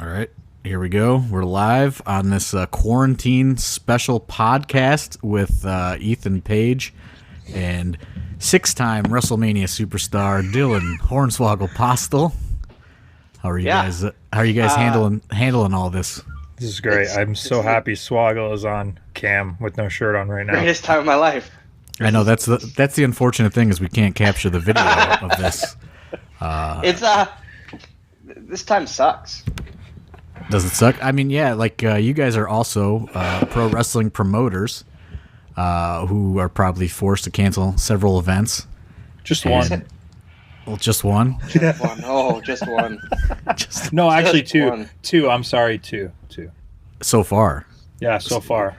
All right, here we go. We're live on this quarantine special podcast with Ethan Page and six-time WrestleMania superstar Dylan Hornswoggle Postl. How are you guys? How are you guys handling all this? This is great. I'm so happy Swoggle is on cam with no shirt on right now. Greatest time of my life. I know that's the unfortunate thing is we can't capture the video of this. This time sucks. Does it suck? I mean, yeah, like you guys are also pro wrestling promoters who are probably forced to cancel several events. Just one. Well, just one? Just one. Oh, just one. No, actually two. One. Two. I'm sorry, two. So far. Yeah, so far.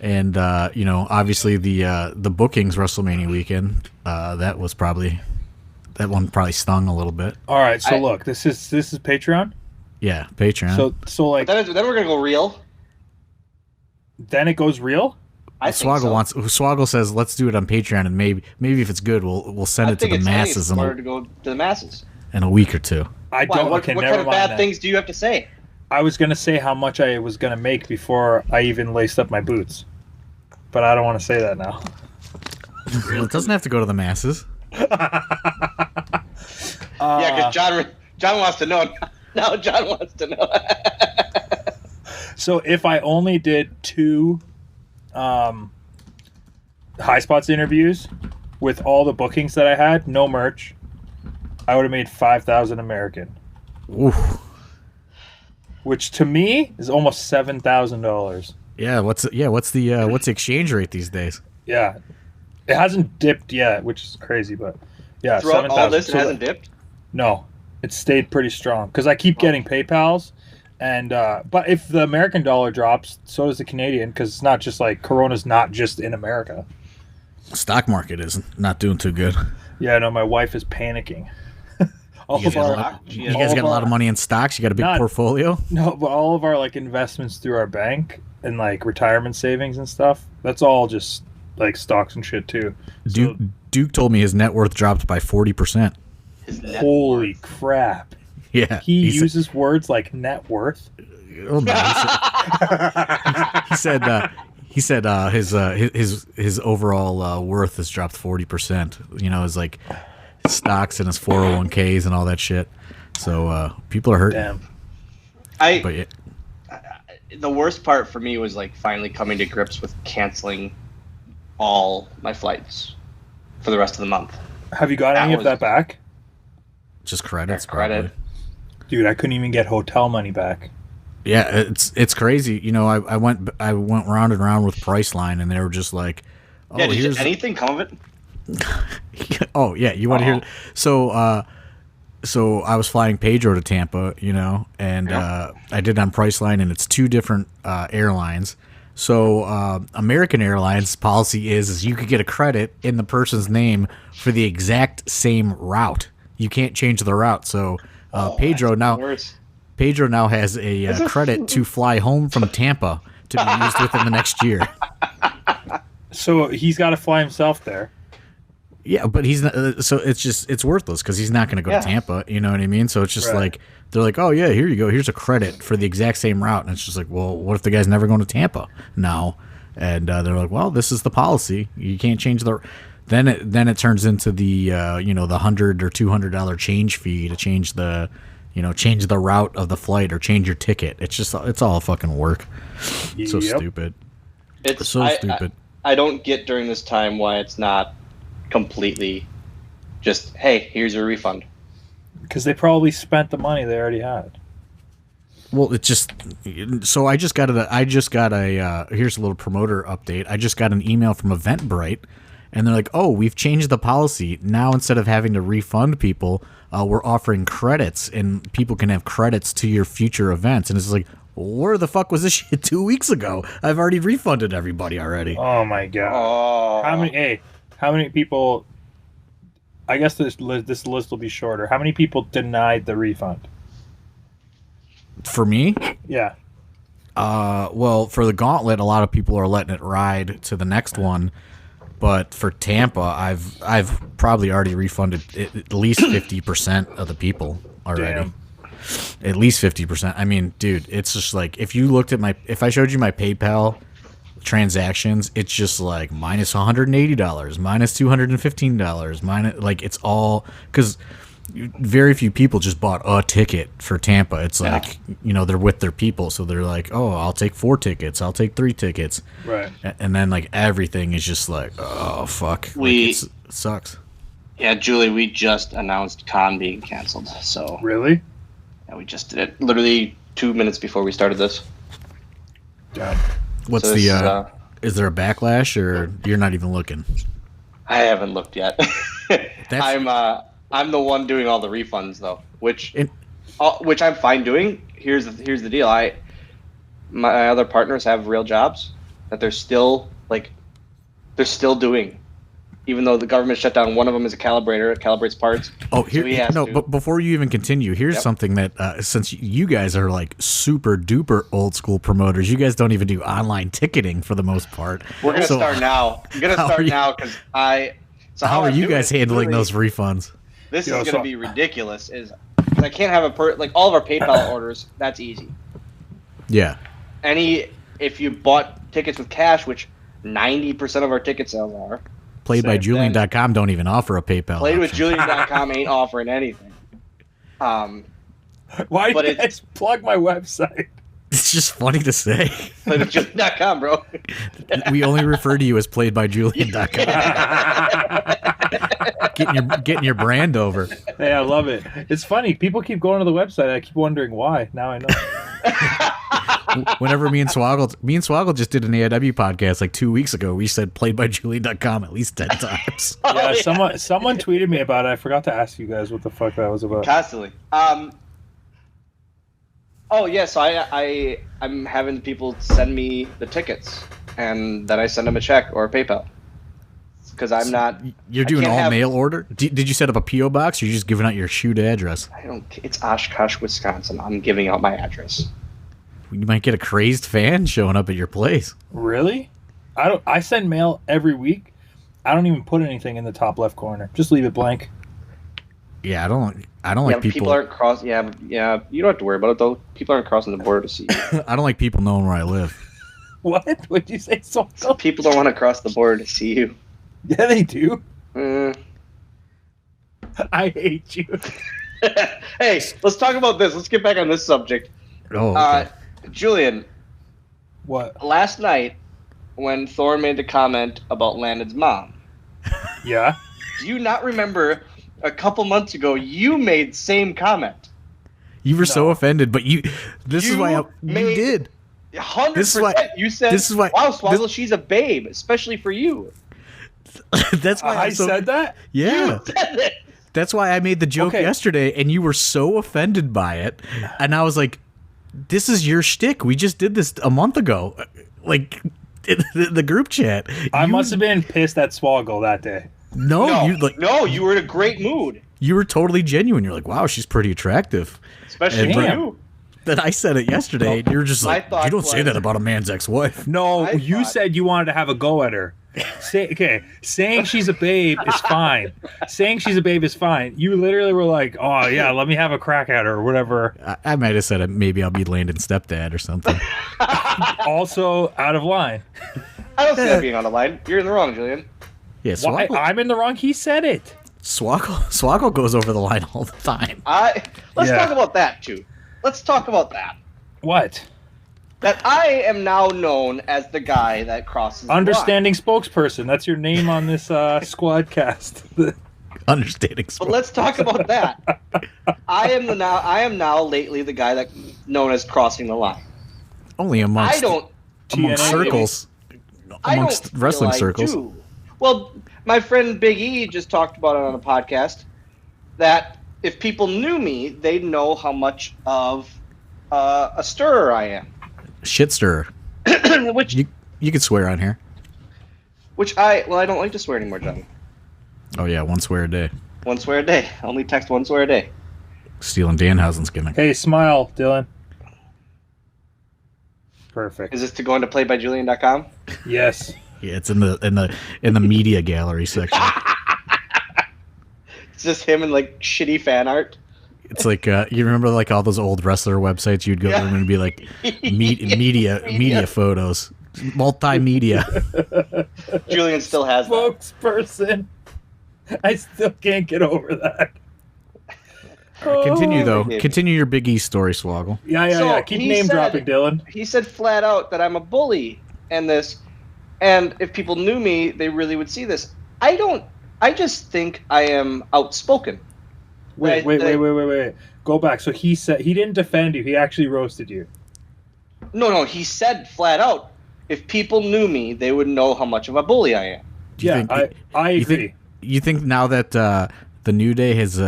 And obviously the bookings WrestleMania weekend, that one probably stung a little bit. All right, so look, this is Patreon. Yeah, Patreon. So like then we're gonna go real. Then it goes real. I think Swoggle says let's do it on Patreon, and maybe if it's good, we'll send it to the masses to go to the masses in a week or two. What kind of bad things do you have to say? I was gonna say how much I was gonna make before I even laced up my boots, but I don't want to say that now. Well, it doesn't have to go to the masses. Yeah, because John wants to know. Now John wants to know. So if I only did two high spots interviews with all the bookings that I had, no merch, I would have made 5,000 American. Oof. Which to me is almost $7,000. Yeah, what's the exchange rate these days? Yeah, it hasn't dipped yet, which is crazy, but yeah, throughout all this, it hasn't dipped. No, it stayed pretty strong because I keep getting PayPal's, and but if the American dollar drops, so does the Canadian, because it's not just like Corona's not just in America. Stock market is not doing too good. Yeah, no, my wife is panicking. You guys got a lot of money in stocks. You got a big portfolio. No, but all of our like investments through our bank and like retirement savings and stuff, that's all just like stocks and shit too. Duke told me his net worth dropped by 40%. Holy crap! Yeah, he uses words like net worth. Oh no! He said his overall worth has dropped 40%. You know, his like stocks and his 401ks and all that shit. So people are hurting. Damn. The worst part for me was like finally coming to grips with canceling all my flights for the rest of the month. Have you got any of that back? Just credits, credit. Dude, I couldn't even get hotel money back. Yeah, it's crazy. You know, I went round and round with Priceline, and they were just like, "Oh, yeah, did anything come of it?" Oh yeah, you want to hear? So I was flying Pedro to Tampa, you know, and I did on Priceline, and it's two different airlines. So American Airlines policy is you could get a credit in the person's name for the exact same route. You can't change the route. So Pedro now has a credit to fly home from Tampa to be used within the next year. So he's got to fly himself there. Yeah, but he's not. So it's worthless because he's not going to go to Tampa. You know what I mean? So it's just like they're like, oh yeah, here you go. Here's a credit for the exact same route, and it's just like, well, what if the guy's never going to Tampa now? And they're like, well, this is the policy. You can't change the. Then it turns into the the $100 or $200 change fee to change the route of the flight or change your ticket. It's all fucking work. Yep. So stupid. It's so stupid. I don't get during this time why it's not completely just, hey, here's your refund. Because they probably spent the money they already had. Well, it just so I just got a here's a little promoter update. I just got an email from Eventbrite, and they're like, oh, we've changed the policy now. Instead of having to refund people, we're offering credits, and people can have credits to your future events. And it's like, where the fuck was this shit 2 weeks ago? I've already refunded everybody already. Oh my god! Oh. How many people? I guess this list will be shorter. How many people denied the refund? For me? Yeah. Well, for the gauntlet, a lot of people are letting it ride to the next one. But for Tampa, I've probably already refunded at least 50% of the people already. Damn. at least 50%. I mean, dude, it's just like if you looked at if I showed you my PayPal transactions, it's just like minus $180, minus $215, minus, like, it's all because very few people just bought a ticket for Tampa. It's like, they're with their people, so they're like, oh, I'll take 4 tickets, I'll take 3 tickets, right? And then like everything is just like, oh fuck, it sucks. Yeah, Julie, we just announced con being canceled. So really, yeah, we just did it literally 2 minutes before we started this. God. What's is there a backlash, or you're not even looking? I haven't looked yet. I'm the one doing all the refunds though, which I'm fine doing. Here's the deal. My other partners have real jobs that they're still doing, even though the government shut down. One of them is a calibrator, it calibrates parts. Oh, but before you even continue, here's something that since you guys are like super duper old school promoters, you guys don't even do online ticketing for the most part. We're gonna start now. I'm gonna start now because how are you guys handling those refunds? This is going to be ridiculous. Because I can't have all of our PayPal orders. That's easy. Yeah. If you bought tickets with cash, which 90% of our ticket sales are. Playedbyjulian.com don't even offer a PayPal. Playedwithjulian.com ain't offering anything. Why do you guys plug my website? It's just funny to say. Playedwithjulian.com, bro. We only refer to you as playedbyjulian.com. Getting your brand over. Hey, I love it. It's funny. People keep going to the website. I keep wondering why. Now I know. Whenever me and Swoggle just did an AIW podcast like 2 weeks ago, we said playedbyjulian.com at least 10 times. Yeah, someone tweeted me about it. I forgot to ask you guys what the fuck that was about. Constantly. Oh yeah, so I'm having people send me the tickets, and then I send them a check or a PayPal. Because I'm not. You're doing all mail order. Did you set up a PO box, or are you just giving out your shoot address? It's Oshkosh, Wisconsin. I'm giving out my address. You might get a crazed fan showing up at your place. Really? I send mail every week. I don't even put anything in the top left corner. Just leave it blank. Yeah, I don't like people. People aren't crossing. Yeah. You don't have to worry about it though. People aren't crossing the border to see you. I don't like people knowing where I live. What? What'd you say? So people don't want to cross the border to see you. Yeah, they do. I hate you. Hey, let's talk about this. Let's get back on this subject. Oh, okay. Julian. What? Last night, when Thorne made the comment about Landon's mom. Yeah. Do you not remember a couple months ago you made same comment? You were so offended, but this is why you did. 100%. You said, wow, Swoggle, she's a babe, especially for you. That's why I said that? Yeah. You said it. That's why I made the joke yesterday, and you were so offended by it. And I was like, this is your shtick. We just did this a month ago. Like, the group chat. I must have been pissed at Swoggle that day. No, you were in a great mood. You were totally genuine. You're like, wow, she's pretty attractive. Especially you. Then I said it yesterday, and you're just like, you don't say that about a man's ex-wife. No, you said you wanted to have a go at her. Saying she's a babe is fine. Saying she's a babe is fine. You literally were like, oh, yeah, let me have a crack at her or whatever. I might have said maybe I'll be Landon's stepdad or something. Also out of line. I don't see that being out of line. You're in the wrong, Julian. Yeah, Swoggle. Why? I'm in the wrong. He said it. Swoggle goes over the line all the time. Let's talk about that, too. Let's talk about that. What? That I am now known as the guy that crosses Understanding the line. Spokesperson. That's your name on this Squadcast. Understanding spokesperson. But let's talk about that. I am now lately the guy that known as crossing the line. Only amongst circles. Amongst wrestling circles. Do. Well, my friend Big E just talked about it on a podcast that if people knew me, they'd know how much of a stirrer I am. Shit stirrer. Which you could swear on here. I don't like to swear anymore, John. Oh yeah, one swear a day. One swear a day. Only text one swear a day. Stealing Danhausen's gimmick. Hey, smile, Dylan. Perfect. Is this to go into playedbyjulian.com? Yes. Yeah, it's in the media gallery section. It's just him and like shitty fan art. It's like you remember like all those old wrestler websites you'd go to and it'd be like media photos, multimedia. Julian still has that. Spokesperson. I still can't get over that. Continue though. Continue your Big E story, Swoggle. Yeah. Keep name dropping, Dylan. He said flat out that I'm a bully and this, and if people knew me, they really would see this. I just think I am outspoken. Wait. Go back. So he said he didn't defend you. He actually roasted you. No. He said flat out, if people knew me, they would know how much of a bully I am. I agree. You think now that the New Day has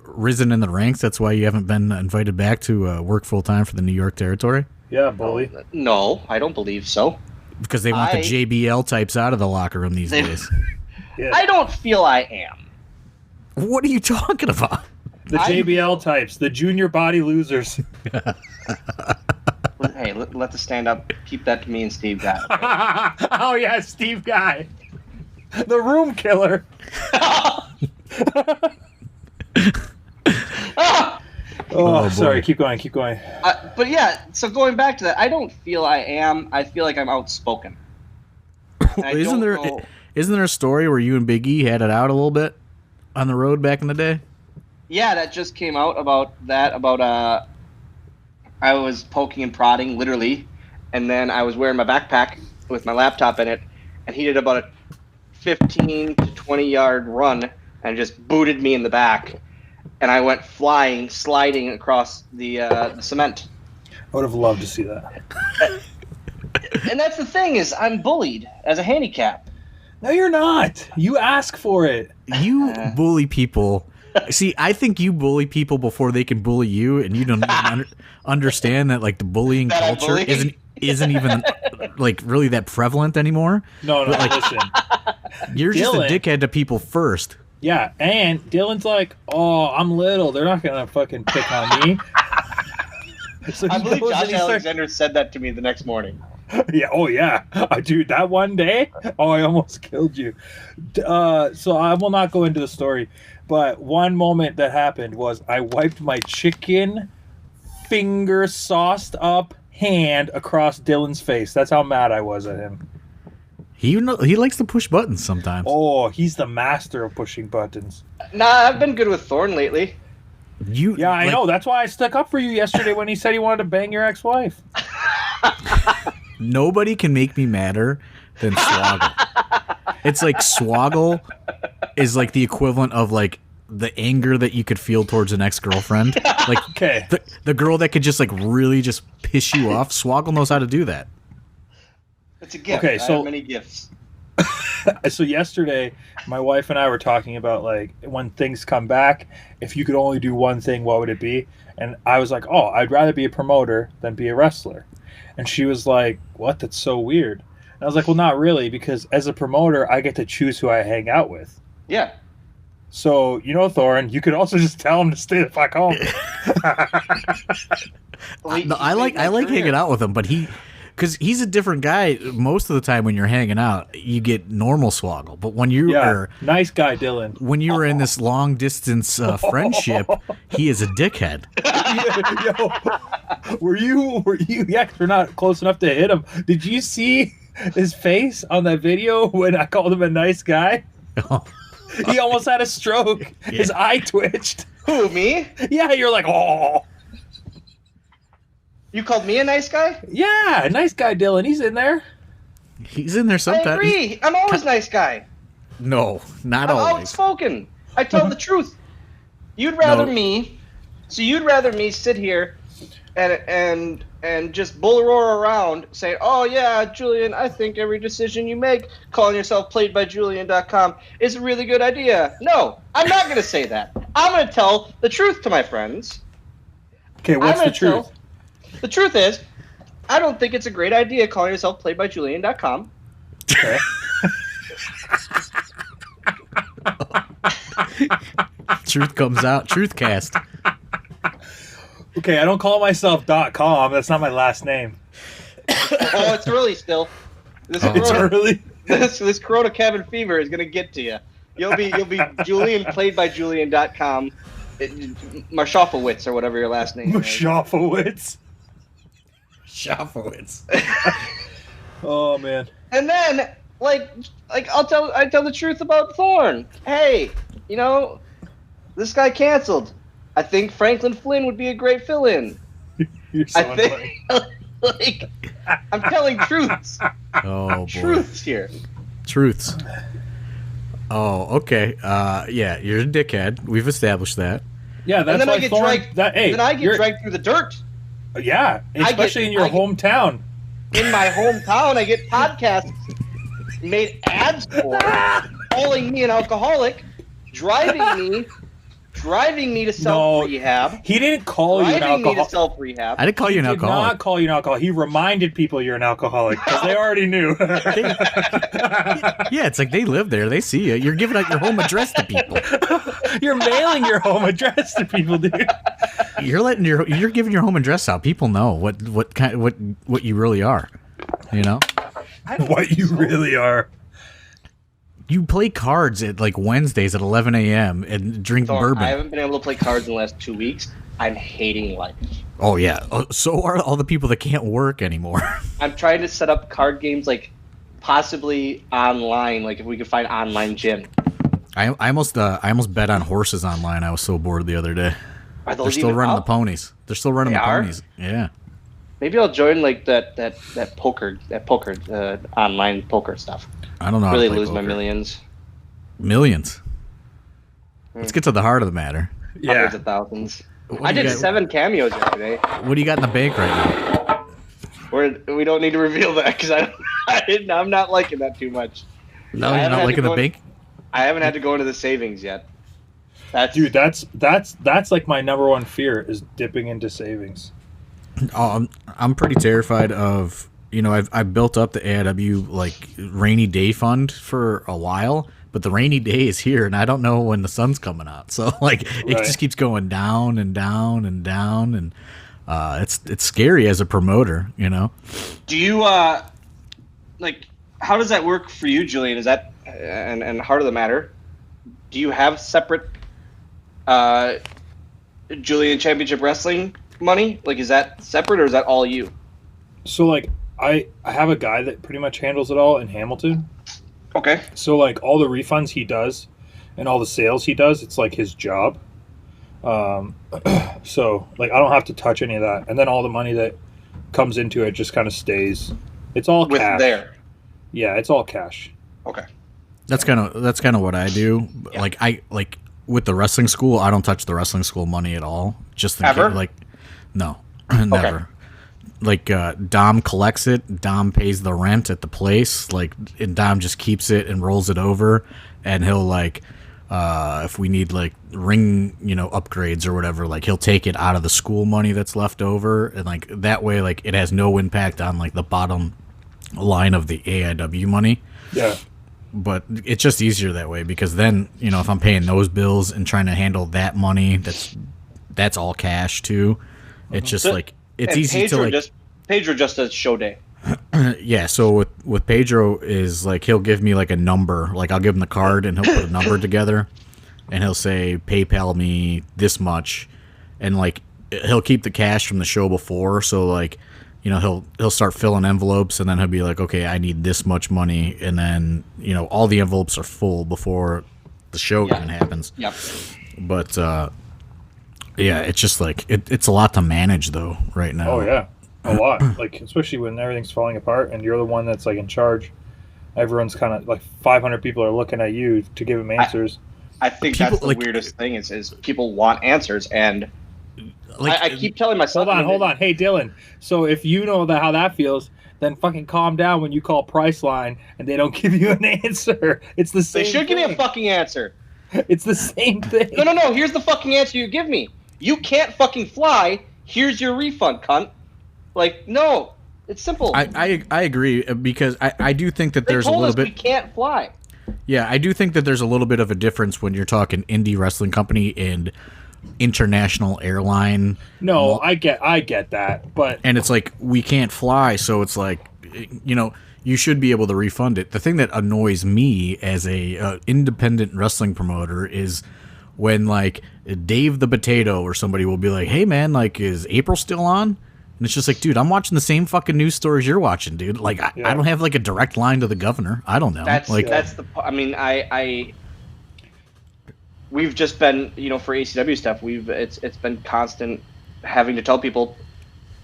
risen in the ranks, that's why you haven't been invited back to work full time for the New York territory? Yeah, bully. No, I don't believe so. Because they want the JBL types out of the locker room these days. Yeah. I don't feel I am. What are you talking about? The JBL types, the junior body losers. Hey, let the stand up. Keep that to me and Steve Guy. Okay? Oh yeah, Steve Guy, the room killer. Oh, sorry. Keep going. But yeah, so going back to that, I don't feel I am. I feel like I'm outspoken. Isn't there a story where you and Big E had it out a little bit on the road back in the day? Yeah, that just came out about that. I was poking and prodding, literally, and then I was wearing my backpack with my laptop in it, and he did about a 15 to 20-yard run and just booted me in the back, and I went flying, sliding across the cement. I would have loved to see that. And that's the thing, is I'm bullied as a handicap. No, you're not. You ask for it. You bully people. See, I think you bully people before they can bully you, and you don't even understand that like the bullying culture isn't even like really that prevalent anymore. No, like, listen. You're just a dickhead to people first. Yeah, and Dylan's like, oh, I'm little. They're not gonna fucking pick on me. So I believe Josh Alexander said that to me the next morning. Yeah. Oh, yeah. Dude, that one day, I almost killed you. So I will not go into the story, but one moment that happened was I wiped my chicken finger sauced up hand across Dylan's face. That's how mad I was at him. He likes to push buttons sometimes. Oh, he's the master of pushing buttons. Nah, I've been good with Thorne lately. I know. That's why I stuck up for you yesterday when he said he wanted to bang your ex-wife. Nobody can make me madder than Swoggle. It's like Swoggle is like the equivalent of like the anger that you could feel towards an ex-girlfriend. Like the girl that could just like really just piss you off. Swoggle knows how to do that. It's a gift. Okay, so I have many gifts. So yesterday, my wife and I were talking about like when things come back, if you could only do one thing, what would it be? And I was like, oh, I'd rather be a promoter than be a wrestler. And she was like, what? That's so weird. And I was like, well, not really, because as a promoter, I get to choose who I hang out with. Yeah. So, Thorne, you could also just tell him to stay the fuck home. I like hanging out with him, but because he's a different guy. Most of the time when you're hanging out, you get normal Swoggle. But when you are nice guy, Dylan. When you were in this long distance friendship, he is a dickhead. Yo, were you? Yeah, 'cause we're not close enough to hit him. Did you see his face on that video when I called him a nice guy? He almost had a stroke. Yeah. His eye twitched. Who, me? Yeah, you're like, oh. You called me a nice guy? Yeah, nice guy, Dylan. He's in there. He's in there sometimes. I agree. I'm always a nice guy. No, not always. I'm outspoken. I tell the truth. You'd rather me sit here and just bull roar around saying, oh yeah, Julian, I think every decision you make, calling yourself playedbyjulian.com, is a really good idea. No, I'm not going to say that. I'm going to tell the truth to my friends. Okay, what's the truth? The truth is, I don't think it's a great idea calling yourself playedbyjulian.com. Okay. Truth comes out. Truthcast. Okay, I don't call myself .com. That's not my last name. Oh, it's early still. It's early. This Corona cabin fever is gonna get to you. You'll be Julian playedbyjulian.com Marshofowitz or whatever your last name is. Marshofowitz. Shoffowitz. Oh man. And then, like I tell the truth about Thorne. Hey, this guy canceled. I think Franklin Flynn would be a great fill-in. You're so I think, like, I'm telling truths. Oh boy. Truths here. Truths. Oh, okay. Yeah, you're a dickhead. We've established that. Yeah, that's And then why I get Thorne, dragged. hey, Then I get you're- dragged through the dirt. Yeah, especially in your hometown. In my hometown, I get podcasts made ads for, calling me an alcoholic, driving me to self-rehab. He didn't call you an Driving me to alcoholic. self-rehab. I didn't call you an He did alcoholic. not call you an alcoholic. He reminded people you're an alcoholic because they already knew. Yeah, it's like they live there. They see you. You're giving out your home address to people. You're mailing your home address to people, dude. You're giving your home address out. People know what you really are. What you really are. You play cards at like Wednesdays at 11 a.m. and drink Thorne, bourbon. I haven't been able to play cards in the last 2 weeks. I'm hating life. Oh yeah. So are all the people that can't work anymore. I'm trying to set up card games, like possibly online, like if we could find online gym. I almost bet on horses online. I was so bored the other day. Are those They're still even running up? the ponies. They're still running They the are? ponies. Yeah. Maybe I'll join like that poker online poker stuff. I don't know. How Really to play lose my poker. millions. Millions. Let's get to the heart of the matter. Hundreds of thousands. What I do you did got- 7 cameos yesterday. What do you got in the bank right now? We don't need to reveal that because I'm not liking that too much. No, I you're haven't not had liking to the go bank. I haven't had to go into the savings yet. Dude, that's like my number one fear is dipping into savings. Oh, I'm pretty terrified of. I've built up the AIW like rainy day fund for a while, but the rainy day is here, and I don't know when the sun's coming out. So like it Right. just keeps going down and down and down, and it's scary as a promoter. Do you like? How does that work for you, Julian? Is that and heart of the matter? Do you have separate Julian Championship Wrestling money? Like, is that separate or is that all you? So like I have a guy that pretty much handles it all in Hamilton. Okay. So like all the refunds he does and all the sales he does, it's like his job. So like I don't have to touch any of that, and then all the money that comes into it just kind of stays. It's all With cash. there. Yeah, it's all cash. Okay. That's kind of what I do. Yeah. Like with the wrestling school, I don't touch the wrestling school money at all. Just in Ever? case, like no, never. Like Dom collects it. Dom pays the rent at the place. Like, and Dom just keeps it and rolls it over, and he'll like, if we need like ring, upgrades or whatever, like he'll take it out of the school money that's left over, and like that way, like it has no impact on like the bottom line of the AIW money. Yeah. But it's just easier that way because then, if I'm paying those bills and trying to handle that money, that's all cash too. It's just So- like it's and easy to like Pedro just does show day. yeah. So with Pedro is like he'll give me like a number, like I'll give him the card and he'll put a number together, and he'll say PayPal me this much, and like he'll keep the cash from the show before, so like. He'll start filling envelopes, and then he'll be like, okay, I need this much money. And then, all the envelopes are full before the show even happens. Yep. But, yeah, it's just like, it's a lot to manage, though, right now. Oh yeah, a lot. Like especially when everything's falling apart and you're the one that's like in charge. Everyone's kind of like 500 people are looking at you to give them answers. I think People, that's the like- weirdest thing is people want answers, and Like, I keep telling myself. Hold on. Hey Dylan. So if you know how that feels, then fucking calm down when you call Priceline and they don't give you an answer. It's the same. They should give me a thing. fucking answer. It's the same thing. No. Here's the fucking answer you give me. You can't fucking fly. Here's your refund, cunt. Like, no. It's simple. I agree, because I do think that they there's a told little us bit. we can't fly. Yeah, I do think that there's a little bit of a difference when you're talking indie wrestling company and international airline. No, I get that, but And it's like, we can't fly, so it's like, you should be able to refund it. The thing that annoys me as a independent wrestling promoter is when like Dave the Potato or somebody will be like, "Hey man, like is April still on?" And it's just like, dude, I'm watching the same fucking news stories you're watching, dude. Like I don't have like a direct line to the governor. I don't know. That's like the. I mean, we've just been, for ACW stuff. It's been constant having to tell people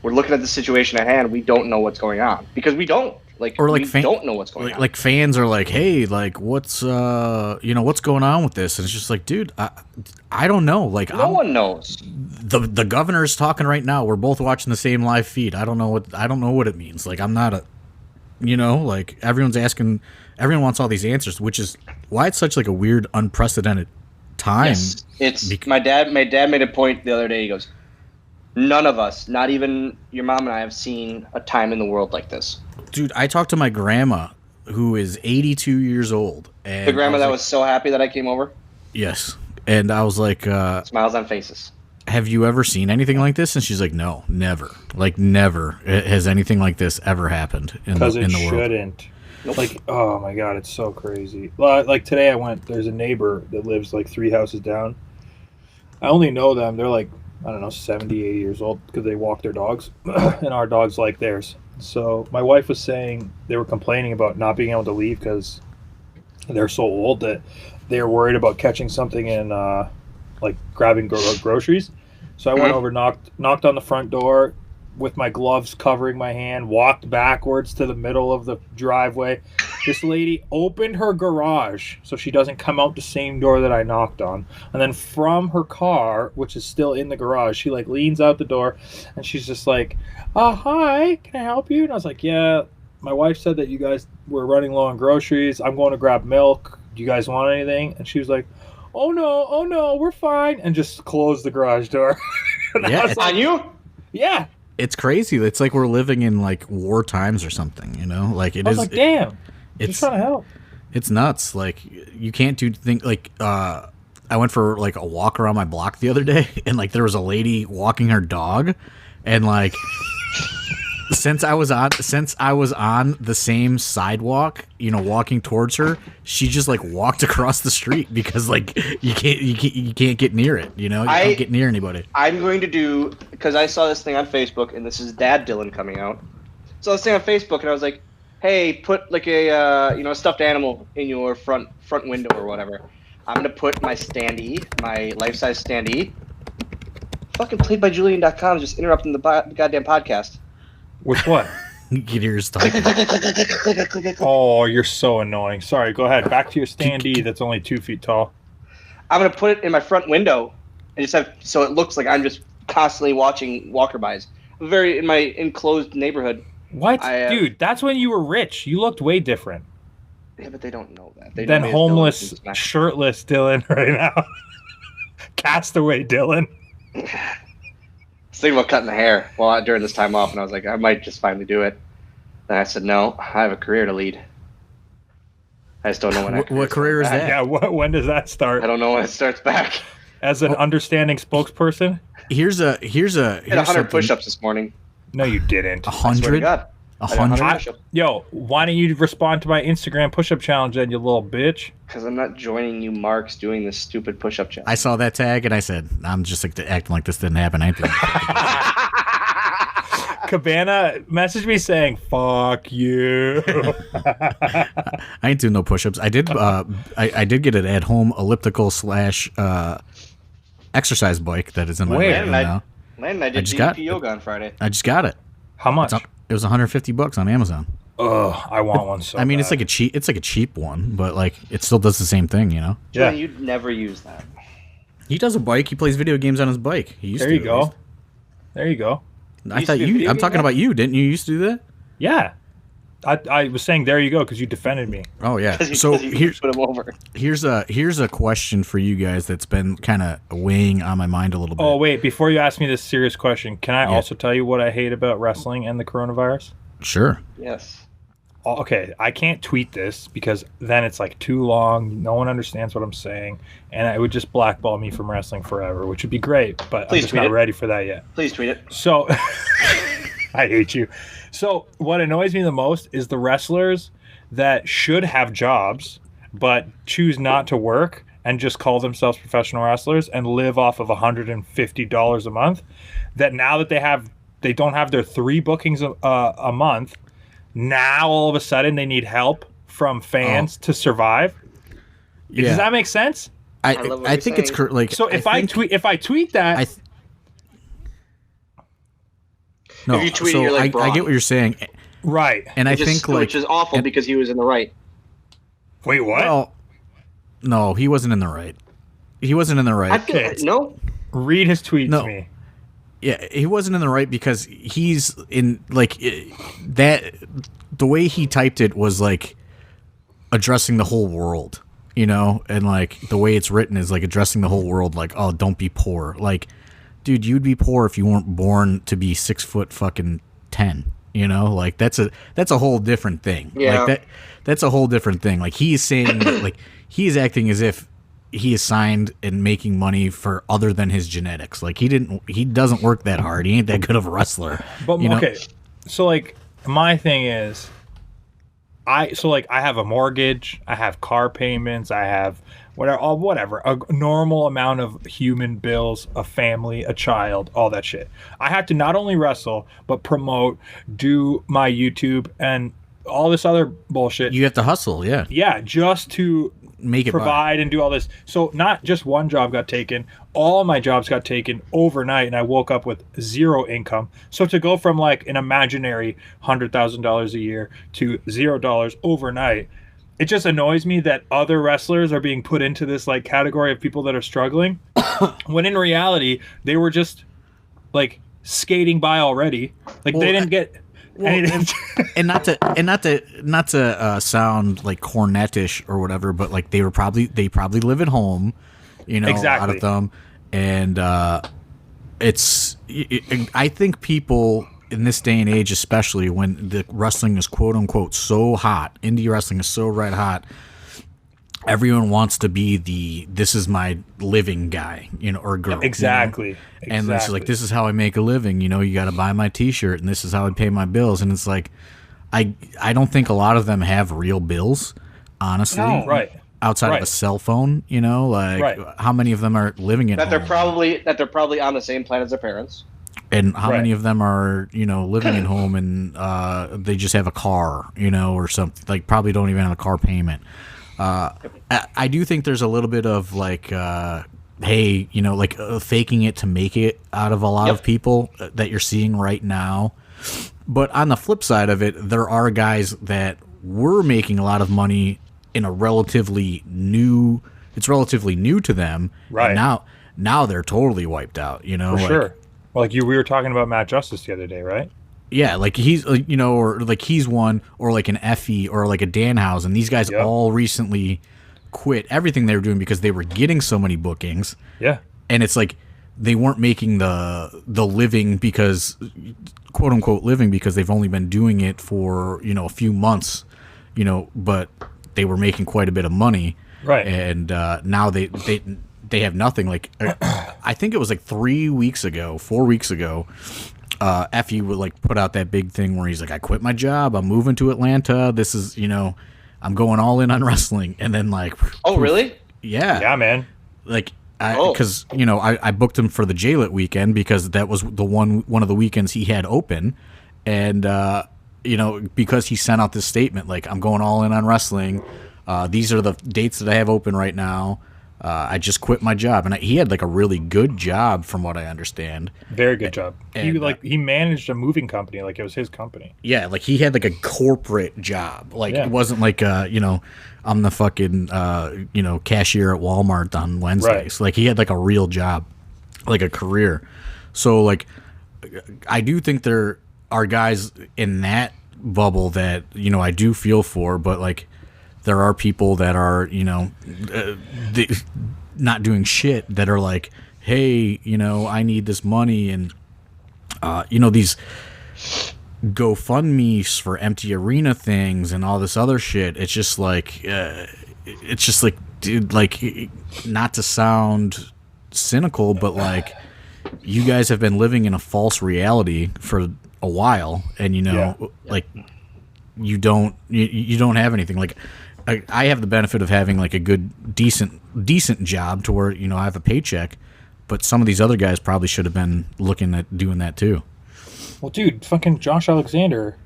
we're looking at the situation at hand. We don't know what's going on because we don't. Like, or like we don't know what's going on. Like fans are like, hey, like what's what's going on with this? And it's just like, dude, I don't know. Like no one knows. The governor's talking right now. We're both watching the same live feed. I don't know what it means. Like I'm not a, like everyone's asking. Everyone wants all these answers, which is why it's such like a weird, unprecedented time. Yes, it's my dad. My dad made a point the other day. He goes, none of us, not even your mom and I, have seen a time in the world like this. Dude, I talked to my grandma, who is 82 years old. And the grandma that was so happy that I came over? Yes. And I was like... smiles on faces. Have you ever seen anything like this? And she's like, no, never. Like, never has anything like this ever happened in the world. Because it shouldn't. Nope. Like, oh my God, it's so crazy. Like, today there's a neighbor that lives like 3 houses down. I only know them. They're like, I don't know, 70, 80 years old because they walk their dogs. And our dogs like theirs. So my wife was saying they were complaining about not being able to leave because they're so old that they're worried about catching something and like grabbing groceries. So I went over, knocked on the front door with my gloves covering my hand, walked backwards to the middle of the driveway. This lady opened her garage so she doesn't come out the same door that I knocked on. And then from her car, which is still in the garage, she like leans out the door and she's just like, hi, can I help you? And I was like, yeah, my wife said that you guys were running low on groceries. I'm going to grab milk. Do you guys want anything? And she was like, oh no, we're fine. And just closed the garage door. Yeah, like, on you? Yeah. It's crazy. It's like we're living in like war times or something, Like it is. I was like, damn. It's just trying to help. It's nuts. Like you can't do things like I went for like a walk around my block the other day, and like there was a lady walking her dog, and like since I was on the same sidewalk, walking towards her, she just like walked across the street because like you can't get near it. You can't get near anybody. I'm going to do, because I saw this thing on Facebook, and this is Dad Dylan coming out. So this thing on Facebook, and I was like, hey, put like a stuffed animal in your front window or whatever. I'm gonna put my standee, my life-size standee. Fucking playedbyjulian.com just interrupting the goddamn podcast. Which one? You can hear his typing. Oh, you're so annoying. Sorry, go ahead. Back to your standee that's only 2 feet tall. I'm gonna put it in my front window and just have so it looks like I'm just constantly watching walker-bys. In my enclosed neighborhood. What? Dude, that's when you were rich. You looked way different. Yeah, but they don't know that. Then homeless, shirtless Dylan right now. Castaway Dylan. I was thinking about cutting the hair during this time off, and I was like, I might just finally do it. Then I said, no, I have a career to lead. I just don't know when. What career is that? Yeah, when does that start? I don't know when it starts back. As an understanding spokesperson? Here's 100 push-ups this morning. No, you didn't. 100? 100? Yo, why don't you respond to my Instagram push-up challenge then, you little bitch? Because I'm not joining you marks doing this stupid push-up challenge. I saw that tag and I said, I'm just like acting like this didn't happen. I ain't doing Cabana messaged me saying, fuck you. I ain't doing no push-ups. I did I did get an at-home elliptical / exercise bike that is in my room now. Landon, I did DDP yoga on Friday. I just got it. How much? It was $150 on Amazon. Ugh, I want one so I mean, bad. it's like a cheap one, but like it still does the same thing, Yeah, you'd never use that. He does a bike. He plays video games on his bike. He used there to. You go. There you go. I thought you. I'm talking about you. Didn't you used to do that? Yeah. I was saying there you go because you defended me. Oh yeah. So here's a question for you guys that's been kind of weighing on my mind a little bit. Oh wait, before you ask me this serious question, can I also tell you what I hate about wrestling and the coronavirus? Sure. Yes. Okay, I can't tweet this because then it's like too long. No one understands what I'm saying, and it would just blackball me from wrestling forever, which would be great. But I'm just not ready for that yet. Please tweet it. So I hate you. So what annoys me the most is the wrestlers that should have jobs but choose not to work and just call themselves professional wrestlers and live off of $150 a month, that now that they don't have their 3 bookings a month, now all of a sudden they need help from fans to survive. Yeah. Does that make sense? I think it's like, so if I tweet that, no, if you tweet, so you're like I get what you're saying, right? And I think like, which is awful because he was in the right. Wait, what? Well, no, he wasn't in the right. He wasn't in the right. I feel no. Read his tweets to me. Yeah, he wasn't in the right because he's in like that. The way he typed it was like addressing the whole world, you know, and like the way it's written is like addressing the whole world. Like, oh, don't be poor. Like, dude, you'd be poor if you weren't born to be 6 foot fucking 10. You know, like that's a whole different thing. Yeah. Like that's a whole different thing. Like he is saying that, like he is acting as if he is signed and making money for other than his genetics. Like he doesn't work that hard. He ain't that good of a wrestler. But you know? Okay, so like my thing is, I have a mortgage, I have car payments, I have whatever, a normal amount of human bills, a family, a child, all that shit. I have to not only wrestle but promote, do my YouTube and all this other bullshit. You have to hustle, yeah. Yeah, just to make it provide and do all this. So not just one job got taken, all my jobs got taken overnight, and I woke up with 0 income. So to go from like an imaginary $100,000 a year to $0 overnight, it just annoys me that other wrestlers are being put into this like category of people that are struggling, when in reality they were just like skating by already. Like they didn't get. And not to sound like cornetish or whatever, but like they probably live at home, you know, exactly. A lot of them, and I think people in this day and age, especially when the wrestling is quote unquote so hot, indie wrestling is so red hot, everyone wants to be this is my living guy, you know, or girl. Exactly. You know? And it's like, this is how I make a living, you know, you got to buy my t-shirt and this is how I pay my bills. And it's like, I don't think a lot of them have real bills, honestly. No. Right. Outside of a cell phone, you know, like how many of them are living at home? They're probably on the same planet as their parents. And how many of them are, you know, living at home and they just have a car, you know, or something, like probably don't even have a car payment. I do think there's a little bit of like, hey, you know, like faking it to make it out of a lot of people that you're seeing right now. But on the flip side of it, there are guys that were making a lot of money in a relatively new to them. Right. And now they're totally wiped out, you know. For like, sure. Well, we were talking about Matt Justice the other day, right? Yeah, like he's, you know, or like he's one, or like an Effie, or like a Danhausen. These guys all recently quit everything they were doing because they were getting so many bookings. Yeah, and it's like they weren't making the living because, quote unquote, living because they've only been doing it for, you know, a few months, you know, but they were making quite a bit of money. Right, and now they have nothing. Like I think it was like 4 weeks ago. Effie would like put out that big thing where he's like, I quit my job, I'm moving to Atlanta, this is, you know, I'm going all in on wrestling. And then like, oh really? Yeah man, like because you know I booked him for the J-Lit weekend because that was the one of the weekends he had open, and you know, because he sent out this statement like, I'm going all in on wrestling, these are the dates that I have open right now. I just quit my job, and he had like a really good job from what I understand. Very good job. And, he managed a moving company, like it was his company. Yeah, like he had like a corporate job. Like it wasn't like you know, I'm the fucking you know, cashier at Walmart on Wednesdays. Right. Like he had like a real job, like a career. So like I do think there are guys in that bubble that, you know, I do feel for, but like there are people that are, you know, not doing shit that are like, hey, you know, I need this money, and you know, these GoFundMe's for empty arena things and all this other shit. It's just like, dude, like, not to sound cynical, but like, you guys have been living in a false reality for a while, and you know, like, you don't have anything. Like, I have the benefit of having like a good, decent job to where, I have a paycheck, but some of these other guys probably should have been looking at doing that too. Well, dude, fucking Josh Alexander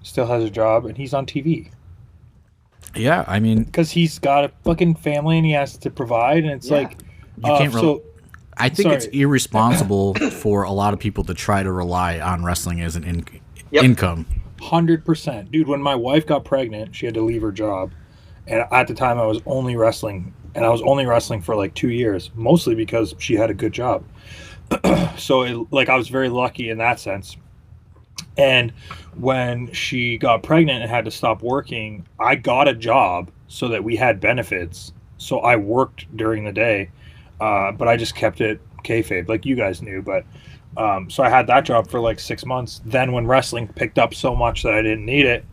still has a job and he's on TV. Yeah, I mean, because he's got a fucking family and he has to provide, and it's like you can't. I think it's irresponsible for a lot of people to try to rely on wrestling as an income. 100%, dude. When my wife got pregnant, she had to leave her job, and at the time I was only wrestling, and I was only wrestling for like 2 years, mostly because she had a good job. So I was very lucky in that sense. And when she got pregnant and had to stop working, I got a job so that we had benefits. So I worked during the day, but I just kept it kayfabe, like you guys knew. But so I had that job for like 6 months. Then when wrestling picked up so much that I didn't need it,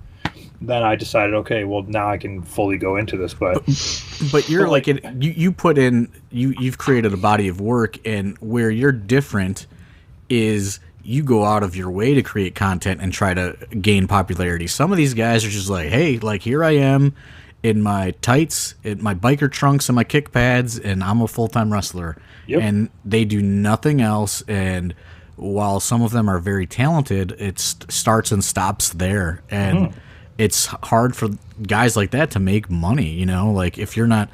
then I decided, okay, well now I can fully go into this. But you're like you put in you've created a body of work, and where you're different is you go out of your way to create content and try to gain popularity. Some of these guys are just like, hey, like here I am in my tights, in my biker trunks and my kick pads, and I'm a full-time wrestler. Yep. And they do nothing else. And while some of them are very talented, it starts and stops there. And it's hard for guys like that to make money, like if you're not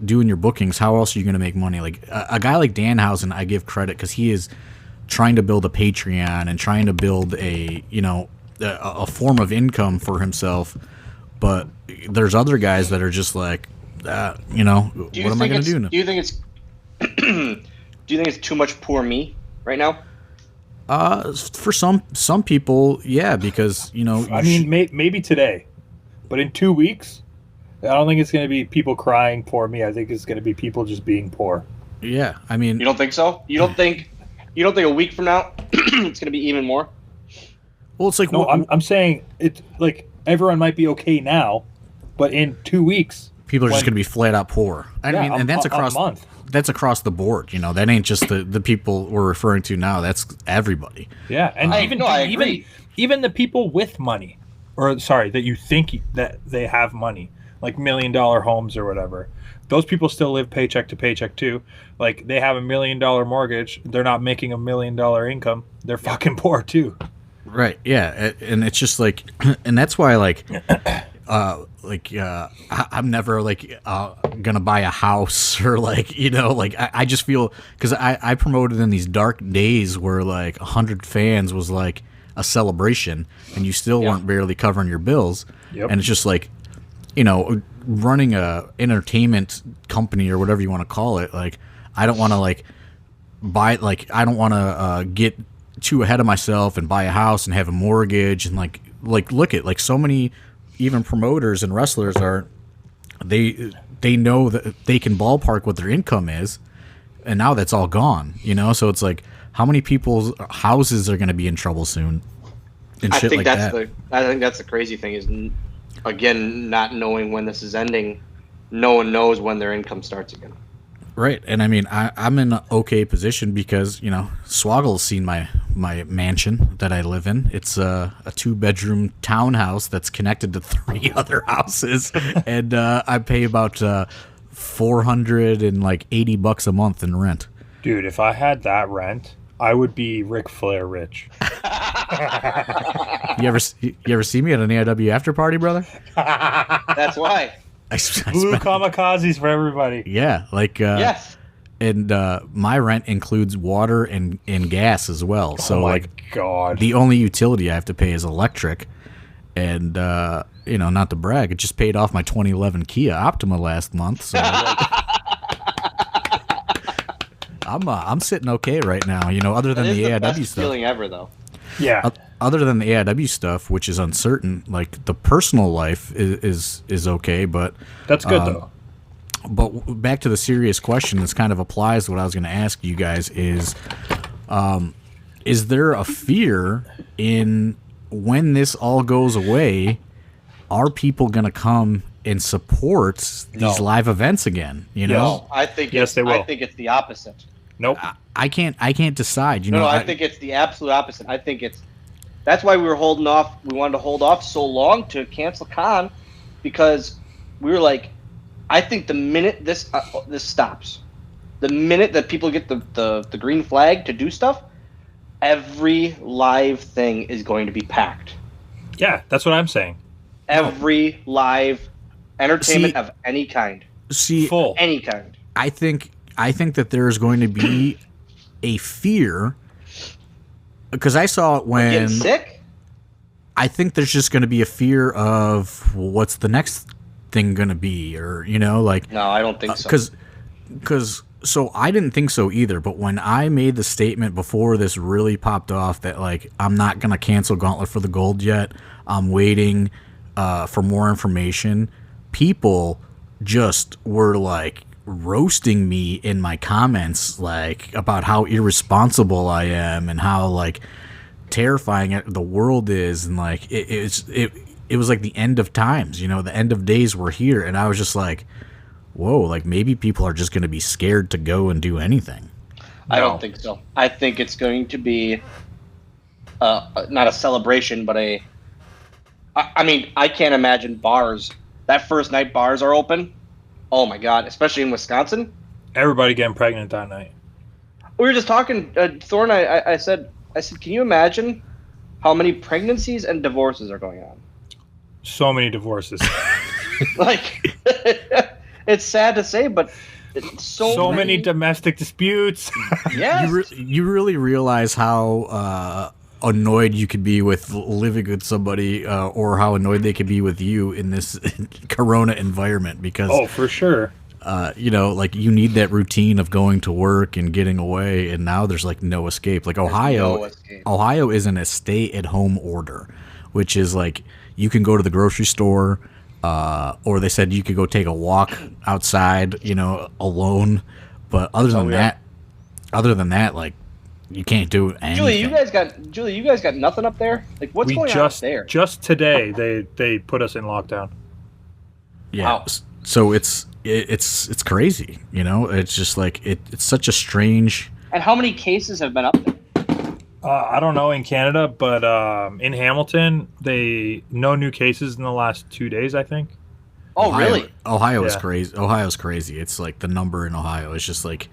doing your bookings, how else are you going to make money? Like a guy like Danhausen, I give credit because he is trying to build a Patreon and trying to build a form of income for himself. But there's other guys that are just like, what am I going to do now? Do you think it's do you think it's too much poor me right now? For some people, yeah, because I mean, maybe today, but in 2 weeks, I don't think it's going to be people crying poor me. I think it's going to be people just being poor. Yeah, I mean, you don't think so? You don't think a week from now it's going to be even more? Well, it's like no, I'm saying it's like everyone might be okay now, but in 2 weeks, people are just going to be flat out poor. I mean, and that's across a month. That's across the board. That ain't just the people we're referring to now. That's everybody. Yeah, and even the people with money, or sorry, that you think that they have money, like $1 million homes or whatever. Those people still live paycheck to paycheck too. Like they have $1 million mortgage. They're not making $1 million income. They're fucking poor too. Right. Yeah. And it's just like, and that's why I'm never gonna buy a house or I just feel, because I promoted in these dark days where 100 fans was like a celebration and you still weren't barely covering your bills. Yep. And it's just like, running a entertainment company or whatever you want to call it, I don't want to buy I don't want to get too ahead of myself and buy a house and have a mortgage and look at so many even promoters and wrestlers are they know that they can ballpark what their income is, and now that's all gone, so it's like how many people's houses are going to be in trouble soon and shit like that. I think that's the crazy thing is, again, not knowing when this is ending. No one knows when their income starts again. Right, and I mean, I'm in an okay position because, Swoggle's seen my mansion that I live in. It's a 2-bedroom townhouse that's connected to 3 other houses, and I pay about $480 a month in rent. Dude, if I had that rent, I would be Ric Flair rich. You ever see me at an AIW after party, brother? That's why. Blue kamikazes for everybody. Yeah, yes. And my rent includes water and gas as well. So God, the only utility I have to pay is electric. And not to brag, it just paid off my 2011 Kia Optima last month. So I'm sitting okay right now. Other than the AIW best stuff. Feeling ever though. Yeah. Other than the AIW stuff, which is uncertain, the personal life is okay, but that's good though. But back to the serious question, this kind of applies to what I was going to ask you guys: is there a fear in when this all goes away? Are people going to come and support these live events again? No, I think yes, they will. I think it's the opposite. Nope. I can't decide. No, I think it's the absolute opposite. I think that's why we were holding off. We wanted to hold off so long to cancel Con, because we were like, I think the minute this stops, the minute that people get the green flag to do stuff, every live thing is going to be packed. Yeah, that's what I'm saying. Every live entertainment of any kind. Full. Any kind. I think that there's going to be a fear, because I saw it when Getting sick? I think there's just going to be a fear of what's the next thing going to be, or like. No, I don't think so. Because so I didn't think so either. But when I made the statement before this really popped off that like I'm not going to cancel Gauntlet for the Gold yet, I'm waiting for more information. People just were like roasting me in my comments, like about how irresponsible I am and how like terrifying the world is, and like it was like the end of times, the end of days were here, and I was just like, whoa, like maybe people are just going to be scared to go and do anything. I don't think so. I think it's going to be not a celebration, but I mean, I can't imagine bars. That first night bars are open. Oh my God, especially in Wisconsin. Everybody getting pregnant that night. We were just talking, Thorne, I said, can you imagine how many pregnancies and divorces are going on? So many divorces. Like, it's sad to say, but so many domestic disputes. Yes. You really realize how annoyed you could be with living with somebody, or how annoyed they could be with you in this Corona environment, because for sure. Like you need that routine of going to work and getting away, and now there's like no escape. Like Ohio is in a stay-at-home order, which is like you can go to the grocery store, or they said you could go take a walk outside, alone. But other than that, like you can't do anything. Julie, you guys got nothing up there? Like what's going on up there? Just today they put us in lockdown. Yeah. Wow. So it's crazy, It's just like it's such a strange. And how many cases have been up there? I don't know in Canada, but in Hamilton, no new cases in the last 2 days, I think. Oh, really? Ohio is crazy. Ohio's crazy. It's like the number in Ohio is just like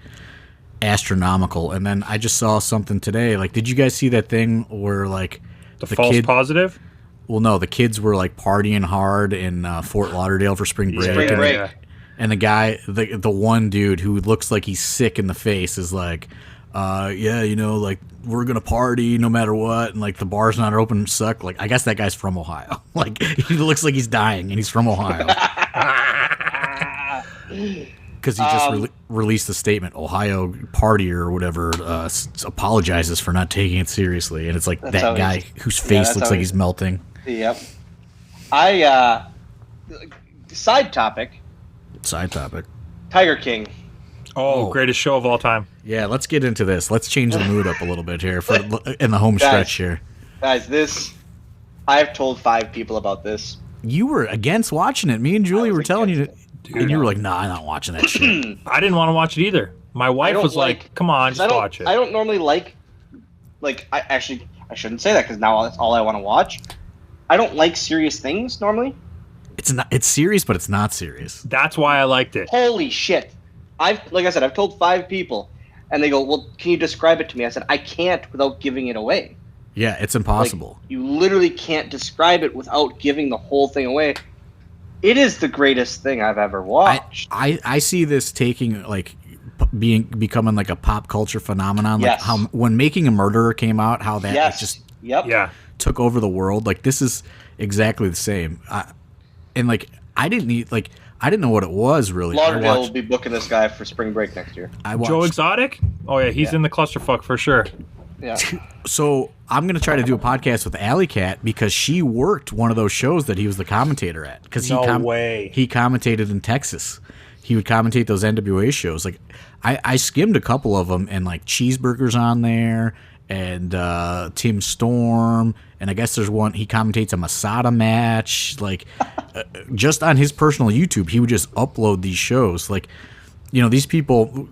astronomical. And then I just saw something today. Like, did you guys see that thing where like the false positive? Well, no, the kids were like partying hard in Fort Lauderdale for spring break. And the guy, the one dude who looks like he's sick in the face is like, like we're gonna party no matter what, and like the bar's not open, suck. Like I guess that guy's from Ohio. Like he looks like he's dying, and he's from Ohio. Because he just released a statement, Ohio partier or whatever apologizes for not taking it seriously, and it's like that guy whose face looks like he's melting. Yep. Side topic. Tiger King. Oh, greatest show of all time. Yeah, let's get into this. Let's change the mood up a little bit here in the home stretch here. Guys, I've told 5 people about this. You were against watching it. Me and Julie were telling you, and you were like, "Nah, I'm not watching that shit." I didn't want to watch it either. My wife was like, "Come on, just watch it." I don't normally like I shouldn't say that because now that's all I want to watch. I don't like serious things normally. It's serious, but it's not serious. That's why I liked it. Holy shit. I've told 5 people, and they go, well, can you describe it to me? I said, I can't without giving it away. Yeah, it's impossible. Like, you literally can't describe it without giving the whole thing away. It is the greatest thing I've ever watched. I see this taking, like, becoming like a pop culture phenomenon. Like how when Making a Murderer came out, how that took over the world. Like, this is exactly the same. And, like, I didn't know what it was, really. Lauderdale will be booking this guy for spring break next year. Joe Exotic? Oh, yeah, he's in the clusterfuck for sure. Yeah. So I'm going to try to do a podcast with Alley Cat because she worked one of those shows that he was the commentator at. Because he commentated in Texas. He would commentate those NWA shows. Like, I skimmed a couple of them, and, like, Cheeseburger's on there, and Tim Storm, and I guess there's one, he commentates a Masada match. Like, just on his personal YouTube, he would just upload these shows. Like, these people,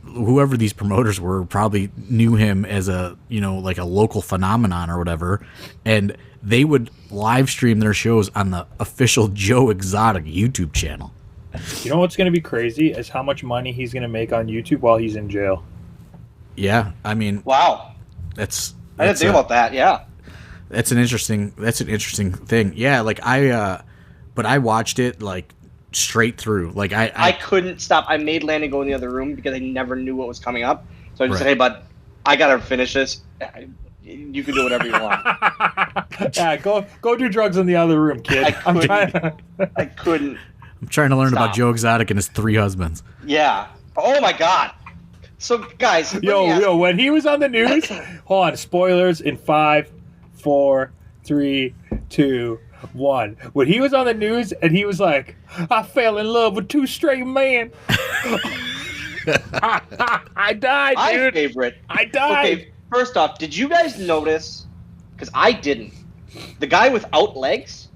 whoever these promoters were, probably knew him as a, like a local phenomenon or whatever, and they would live stream their shows on the official Joe Exotic YouTube channel. You know what's going to be crazy is how much money he's going to make on YouTube while he's in jail. Yeah, I mean, wow, I didn't think about that. Yeah, that's an interesting thing. Yeah, like but I watched it like straight through. Like I couldn't stop. I made Landon go in the other room because I never knew what was coming up. So I just said, "Hey, bud, I gotta finish this. You can do whatever you want." Yeah, go do drugs in the other room, kid. I couldn't. I'm trying to learn about Joe Exotic and his 3 husbands. Yeah. Oh my God. So guys, yo, when he was on the news, hold on, spoilers in 5, 4, 3, 2, 1. When he was on the news and he was like, I fell in love with 2 straight men. I died, dude. My favorite. I died. Okay, first off, did you guys notice? Because I didn't. The guy without legs.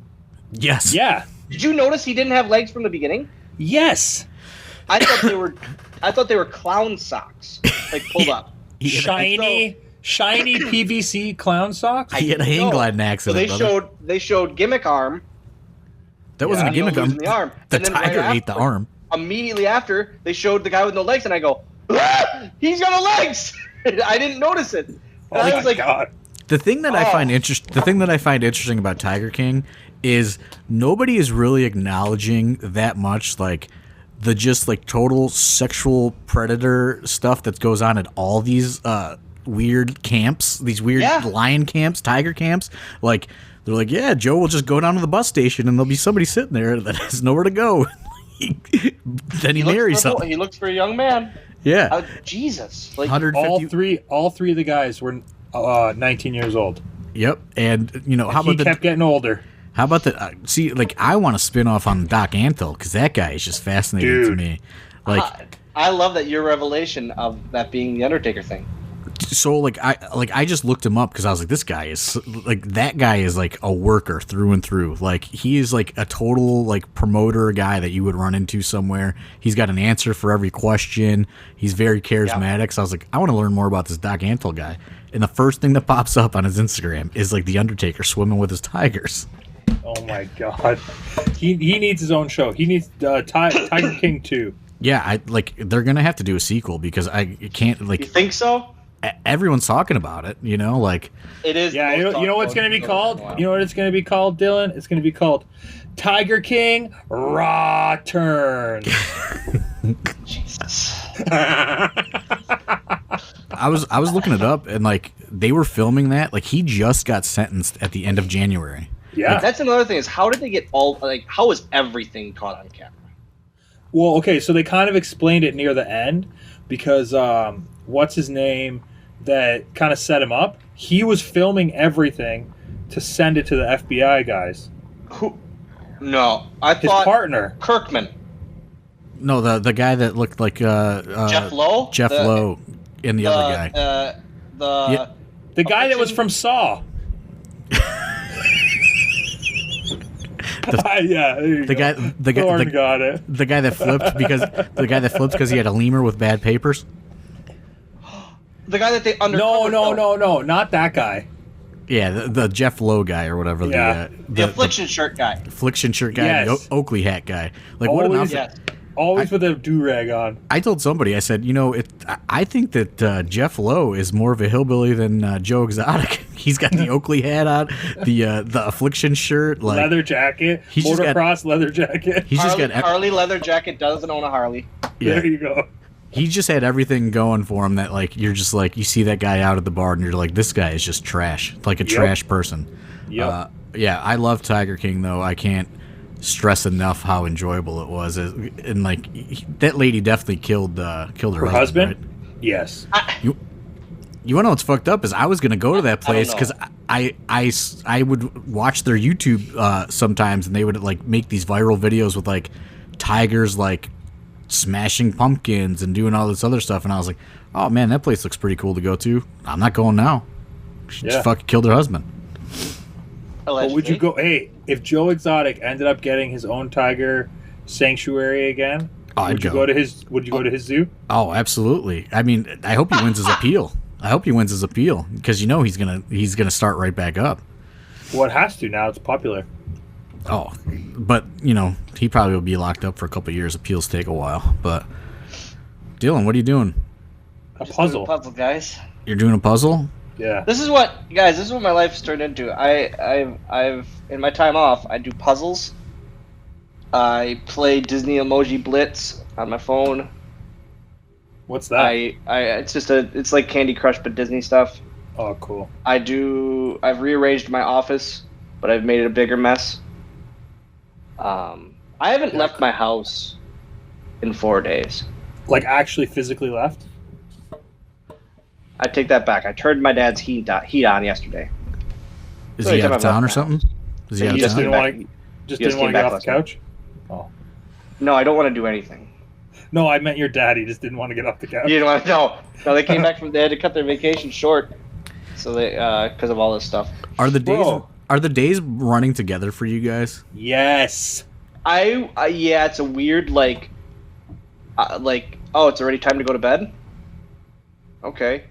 Yes. Yeah. Did you notice he didn't have legs from the beginning? Yes. I thought they were clown socks, like pulled up. Shiny PVC clown socks. He had a hang gliding accident. So they showed gimmick arm. That wasn't a gimmick arm. The arm. The tiger ate the arm. Immediately after, they showed the guy with no legs, and I go, he's got no legs. I didn't notice it. And I was like, God. The thing that I find interesting about Tiger King is nobody is really acknowledging that much like the just like total sexual predator stuff that goes on at all these weird camps, these weird lion camps, tiger camps. Like they're like, yeah, Joe will just go down to the bus station and there'll be somebody sitting there that has nowhere to go. Then he marries someone. He looks for a young man. Yeah. Jesus. Like 150. All three of the guys were 19 years old. Yep. And he kept getting older. How about the see? Like, I want to spin off on Doc Antle because that guy is just fascinating to me. Like, I love that your revelation of that being the Undertaker thing. So I just looked him up because I was like, this guy is like that guy is like a worker through and through. Like he is like a total like promoter guy that you would run into somewhere. He's got an answer for every question. He's very charismatic. Yeah. So I was like, I want to learn more about this Doc Antle guy. And the first thing that pops up on his Instagram is like the Undertaker swimming with his tigers. Oh my God, he needs his own show. He needs Tiger King 2. Yeah, they're gonna have to do a sequel because I can't like. You think so? Everyone's talking about it, like it is. Yeah, you know what it's gonna be called? You know what it's gonna be called, Dylan? It's gonna be called Tiger King Raw Turn. Jesus. I was looking it up and like they were filming that. Like he just got sentenced at the end of January. Yeah, that's another thing is how did they get how was everything caught on camera? Well, okay, so they kind of explained it near the end because what's his name that kind of set him up? He was filming everything to send it to the FBI guys. Who? No, I his thought partner Kirkman. No, the guy that looked like Jeff Lowe. Jeff Lowe and the other guy. The guy that was from Saw. The guy that flipped because he had a lemur with bad papers. The guy that they undercover. No, not that guy. Yeah, the Jeff Lowe guy or whatever. Yeah. The affliction shirt guy. Affliction shirt guy, yes. The Oakley hat guy. Like always, what an outfit. Yes. Always with a do-rag on. I told somebody, I said, I think that Jeff Lowe is more of a hillbilly than Joe Exotic. He's got the Oakley hat on, the affliction shirt, like leather jacket, motocross leather jacket. He's just got Harley leather jacket. Doesn't own a Harley. Yeah. There you go. He just had everything going for him that like you're just like you see that guy out at the bar and you're like this guy is just trash, like a trash person. Yep. Yeah, I love Tiger King though. I can't stress enough how enjoyable it was, and like that lady definitely killed her husband. Right? Yes. You want to know what's fucked up is I was gonna go to that place because I would watch their YouTube sometimes and they would like make these viral videos with like tigers like smashing pumpkins and doing all this other stuff, and I was like, oh man, that place looks pretty cool to go to. I'm not going now. She just fucking killed her husband. Allegedly. Would you go? Hey, if Joe Exotic ended up getting his own tiger sanctuary again, Oh, I'd Would you go. go to his? Would you go to his zoo? Oh, absolutely. I mean, I hope he wins his appeal. I hope he wins his appeal because he's gonna start right back up. Well, it has to now. It's popular. Oh, but he probably will be locked up for a couple of years. Appeals take a while. But Dylan, what are you doing? A Just puzzle. doing a puzzle, guys. You're doing a puzzle? Yeah. This is what my life's turned into. I've in my time off, I do puzzles. I play Disney Emoji Blitz on my phone. What's that? It's like Candy Crush but Disney stuff. Oh, cool. I've rearranged my office, but I've made it a bigger mess. I haven't left my house in 4 days. Like actually physically left? Oh, I take that back. I turned my dad's heat on yesterday. Is So he you're out of talking town or about something? Is he out of Just town? didn't want to. Just He just didn't want to came get back off last the couch. Oh. No, I don't want to do anything. No, I meant your dad. He just didn't want to get off the couch. You know what? No, they came back they had to cut their vacation short, so they because of all this stuff. Are the Bro. days running together for you guys? Yes. Yeah, it's a weird oh, it's already time to go to bed. Okay,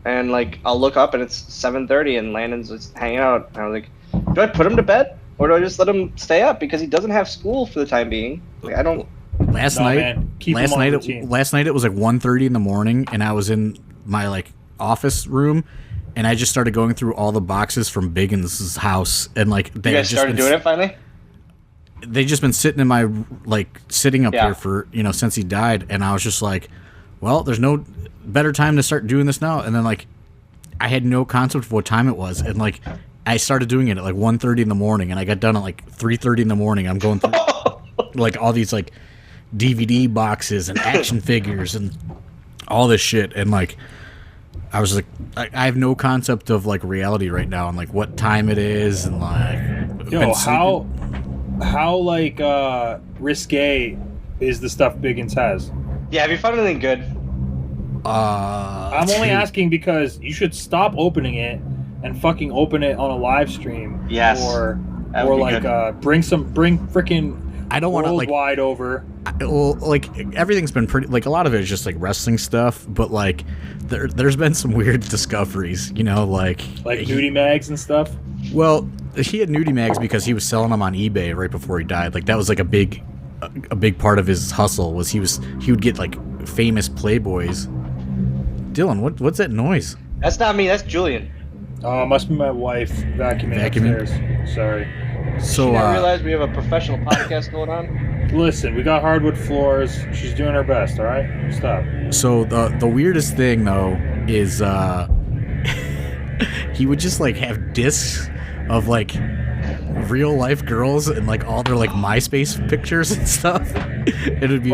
and I'll look up and it's 7:30 and Landon's just hanging out. And I was like, do I put him to bed or do I just let him stay up because he doesn't have school for the time being? I don't. Last No, night, man. Keep him on routine. last night it was 1:30 in the morning, and I was in my office room, and I just started going through all the boxes from Biggin's house, and they You guys started doing it finally? They just been sitting in my sitting up Yeah. here for since he died, and I was just like, well, there's no better time to start doing this now. And then I had no concept of what time it was, and I started doing it at 1:30 in the morning, and I got done at 3:30 in the morning. I'm going through all these DVD boxes and action figures and all this shit, and I was I have no concept of reality right now and what time it is, and Yo, been sleeping. how risque is the stuff Biggins has? Yeah, have you found anything good? I'm only asking because you should stop opening it and fucking open it on a live stream. Yes, Or that would be good. bring freaking I don't want to worldwide over. well, everything's been pretty. A lot of it is just wrestling stuff, but there's been some weird discoveries. Like nudie mags and stuff. Well, he had nudie mags because he was selling them on eBay right before he died. That was a big part of his hustle. Was he would get famous Playboys. Dylan, what's that noise? That's not me. That's Julian. Oh, it must be my wife vacuuming upstairs. Sorry. So You didn't realize we have a professional podcast going on? Listen, we got hardwood floors. She's doing her best. All right, stop. So the weirdest thing though is he would just have discs of real life girls and all their MySpace pictures and stuff. It'd be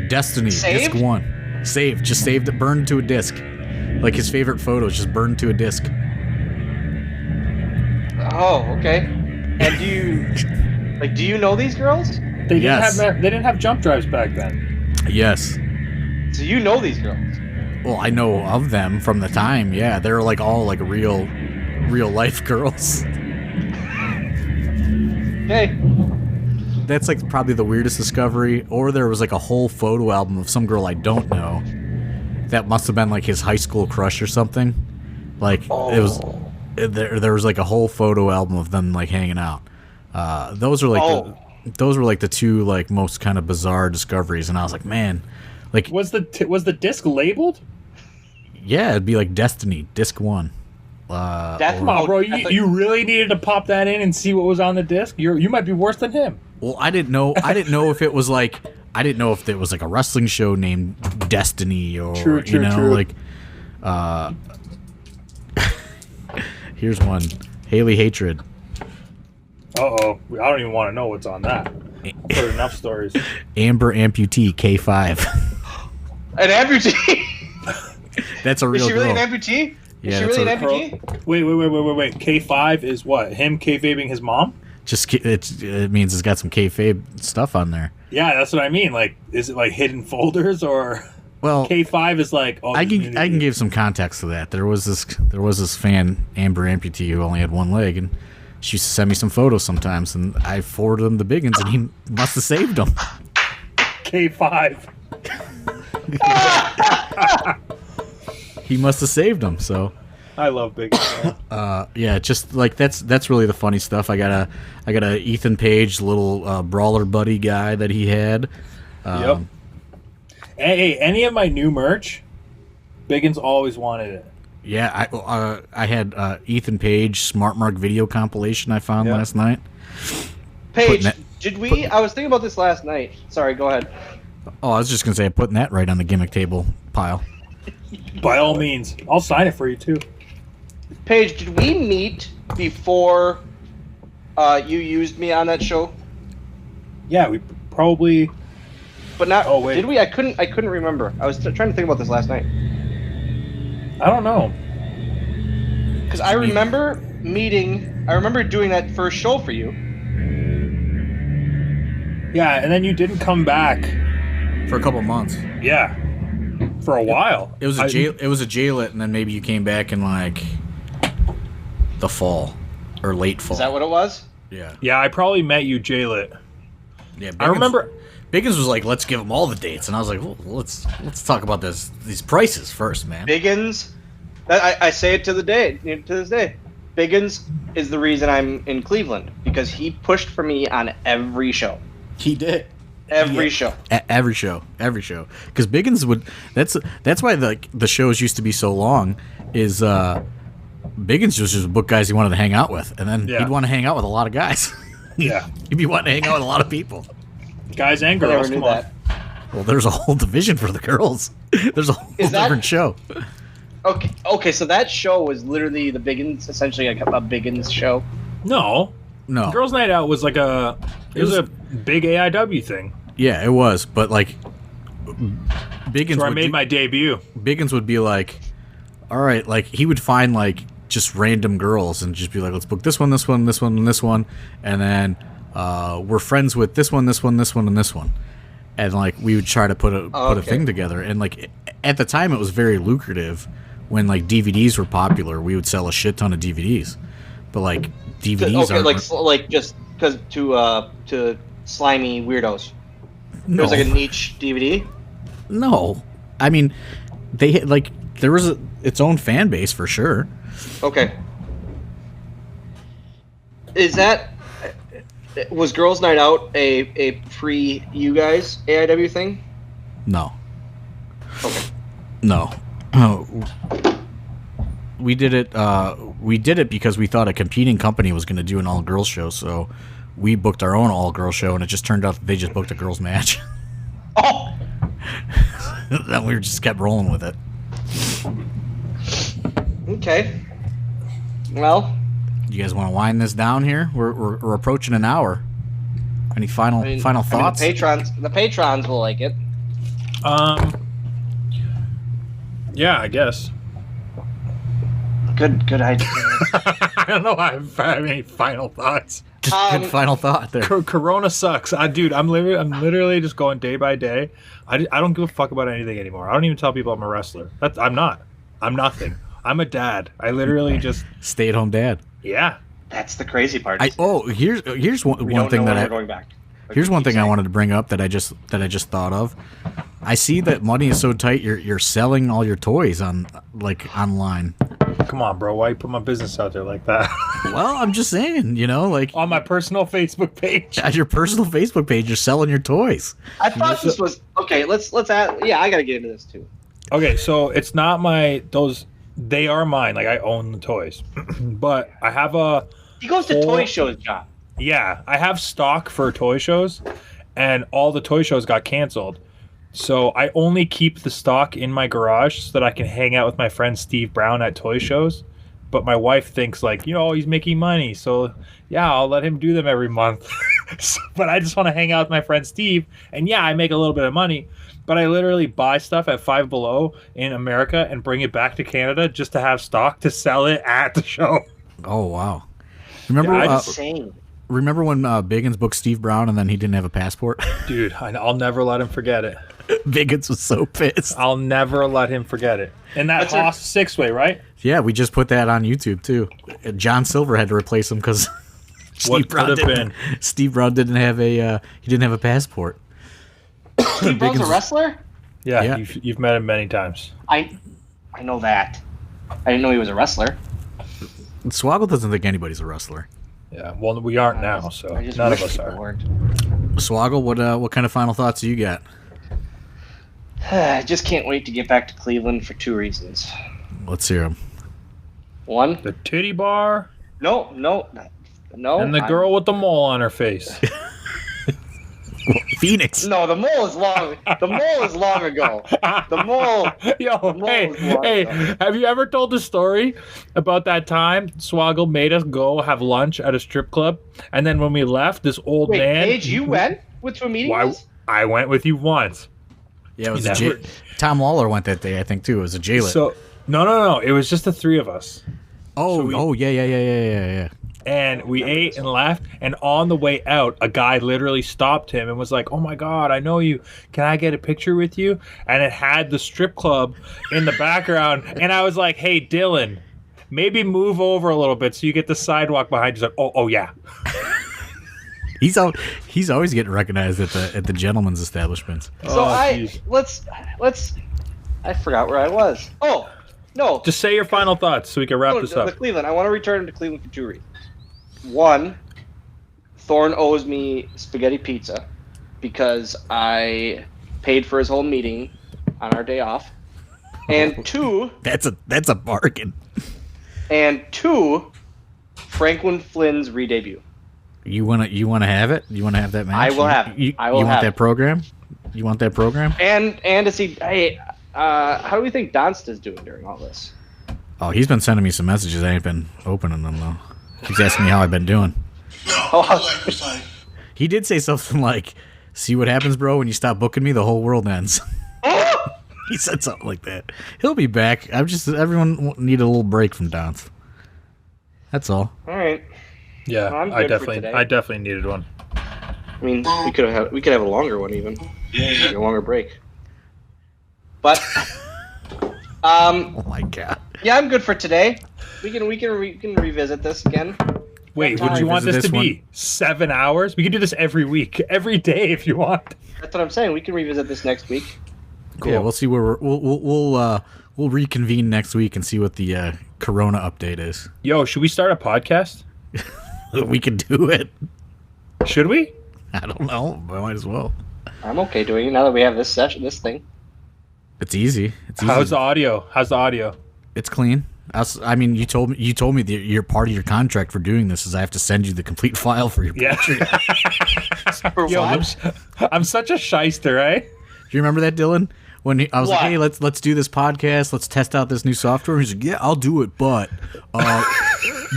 Destiny Saved? disc 1. Saved, just saved it, burned to a disc. His favorite photos just burned to a disc. Oh, okay. And do you know these girls? They Yes. didn't have jump drives back then. Yes. So you know these girls? Well, I know of them from the time. Yeah, they're all real life girls. Okay. That's probably the weirdest discovery. Or there was a whole photo album of some girl I don't know. That must have been his high school crush or something. It was there was a whole photo album of them hanging out. Those are those were the two most kind of bizarre discoveries, and I was man, Was the disc labeled? yeah, it'd be Destiny disc 1. Come on, bro. You really needed to pop that in and see what was on the disc. You might be worse than him. Well, I didn't know if it was I didn't know if it was a wrestling show named Destiny or True. Here's one. Haley Hatred. Uh-oh. I don't even want to know what's on that. I've heard enough stories. Amber Amputee K5. An amputee? That's a real Is she really girl. an amputee? Yeah, Is she that's really a- an amputee? Wait. K5 is what? Him kayfabing his mom? Just it means it's got some kayfabe stuff on there. Yeah, that's what I mean. Is it hidden folders or Well, K5 is I can give some context to that. There was this fan, Amber Amputee, who only had one leg, and she used to send me some photos sometimes, and I forwarded them to Biggins, and he must have saved them. K5. He must have saved him. So I love Big. yeah, just like that's really the funny stuff. I got a Ethan Page little brawler buddy guy that he had. Yep. Hey, any of my new merch, Biggins always wanted it. Yeah, I had Ethan Page Smart Mark video compilation I found last night. Paige, I was thinking about this last night. Sorry, go ahead. Oh, I was just gonna say I'm putting that right on the gimmick table pile. By all means, I'll sign it for you too. Paige, did we meet before you used me on that show? Yeah, we probably. But not. Oh wait. Did we? I couldn't remember. I was trying to think about this last night. I don't know. Because I remember doing that first show for you. Yeah, and then you didn't come back For a couple months. Yeah, for a while. It was a J-Lit, and then maybe you came back in like the fall or late fall. Is that what it was? Yeah. Yeah, I probably met you J-Lit. Yeah. I remember. Biggins was like, "Let's give them all the dates," and I was like, well, "Let's talk about these prices first, man." Biggins, I say it to this day. Biggins is the reason I'm in Cleveland because he pushed for me on every show. He did. Every show. Every show. Because Biggins would. That's why the shows used to be so long. Is Biggins was just book guys he wanted to hang out with, and then he'd want to hang out with a lot of guys. Yeah. He'd be wanting to hang out with a lot of people. Guys and girls, come on. Well, there's a whole division for the girls. There's a whole different show. Okay, so that show was literally the Biggins, essentially a Biggins show. No. Girls' Night Out was like it was a big AIW thing. Yeah, it was, but like Biggins. Where I made my debut. Biggins would be like, all right, like he would find like just random girls and just be like, let's book this one, this one, this one, and this one, and then we're friends with this one, this one, this one, and this one, and like we would try to put a thing together, and like at the time it was very lucrative when like DVDs were popular. We would sell a shit ton of DVDs, but like DVDs like just because to slimy weirdos. No. It was like a niche DVD. No, I mean they like there was its own fan base for sure. Okay. Was Girls' Night Out a pre you guys AIW thing? No. Okay. No. Oh. We did it because we thought a competing company was going to do an all-girls show, so we booked our own all-girls show, and it just turned out that they just booked a girls' match. Oh! Then we just kept rolling with it. Okay. Well, you guys want to wind this down here? We're approaching an hour. Any final thoughts? The patrons will like it. Yeah, I guess. Good idea. I don't know. I have any final thoughts. Just good final thought there. Corona sucks, dude. I'm literally just going day by day. I don't give a fuck about anything anymore. I don't even tell people I'm a wrestler. I'm not. I'm nothing. I'm a dad. I literally just stay-at-home dad. Yeah. That's the crazy part. Here's one thing that going back. Here's one thing I wanted to bring up that I just thought of. I see that money is so tight. You're selling all your toys on online. Come on, bro. Why you put my business out there like that? Well, I'm just saying, like on my personal Facebook page. At your personal Facebook page, you're selling your toys. I thought this was okay. Let's add. Yeah, I gotta get into this too. Okay, so it's not those. They are mine. Like I own the toys, but I have a. He goes to toy shows, John. Yeah, I have stock for toy shows, and all the toy shows got canceled. So I only keep the stock in my garage so that I can hang out with my friend Steve Brown at toy shows. But my wife thinks he's making money, so yeah, I'll let him do them every month. But I just want to hang out with my friend Steve, and yeah, I make a little bit of money. But I literally buy stuff at Five Below in America and bring it back to Canada just to have stock to sell it at the show. Oh wow! Remember? Insane. Remember when Biggins booked Steve Brown and then he didn't have a passport? Dude, I'll never let him forget it. Biggins was so pissed. I'll never let him forget it. And that Haas six-way, right? Yeah, we just put that on YouTube too. John Silver had to replace him because Steve Brown didn't have a passport. Steve Bro's a wrestler? Yeah. You've met him many times. I know that. I didn't know he was a wrestler. Swoggle doesn't think anybody's a wrestler. Yeah, well, we aren't now, so none of us are. Swoggle, what kind of final thoughts do you got? I just can't wait to get back to Cleveland for 2 reasons. Let's hear them. One, the titty bar. No. And the girl with the mole on her face. Phoenix. No, the mole is long. The mole is long ago. The mole. Hey, have you ever told the story about that time Swoggle made us go have lunch at a strip club, and then when we left, this old man. Paige, you went to a meeting? Why? I went with you once. Yeah, it was Tom Lawler went that day, I think, too. It was a jailer. So no. It was just the 3 of us. Yeah. And we ate and left, and on the way out, a guy literally stopped him and was like, "Oh my God, I know you. Can I get a picture with you?" And it had the strip club in the background, and I was like, "Hey, Dylan, maybe move over a little bit so you get the sidewalk behind you." He's like, "Oh yeah." He's always getting recognized at the gentleman's establishments. So let's. I forgot where I was. Oh no! Just say your final thoughts so we can wrap this up. The Cleveland. I want to return to Cleveland for 2 reasons. One, Thorne owes me spaghetti pizza because I paid for his whole meeting on our day off. And 2, that's a bargain. And 2, Franklin Flynn's re-debut. You wanna have it? You wanna have that match? I will have it. You want that program? You want that program? And to see, hey, how do we think Donsta's doing during all this? Oh, he's been sending me some messages. I ain't been opening them though. He's asking me how I've been doing. He did say something like, "See what happens, bro, when you stop booking me, the whole world ends." He said something like that. He'll be back. Everyone need a little break from Donst. That's all. All right. Yeah, well, I definitely needed one. I mean, we could have a longer one even. Yeah. A longer break. But oh my God. Yeah, I'm good for today. We can revisit this again. Wait, would you want this to be 7 hours? We can do this every week, every day if you want. That's what I'm saying. We can revisit this next week. Cool. Yeah, we'll see where we'll reconvene next week and see what the Corona update is. Yo, should we start a podcast? We could do it. Should we? I don't know. But I might as well. I'm okay doing it now that we have this thing. It's easy. How's the audio? It's clean. I mean, you told me that you're part of your contract for doing this is I have to send you the complete file for your Patreon. Yo, I'm such a shyster, eh? Do you remember that, Dylan? When I was like, "Hey, let's do this podcast. Let's test out this new software." He's like, "Yeah, I'll do it, but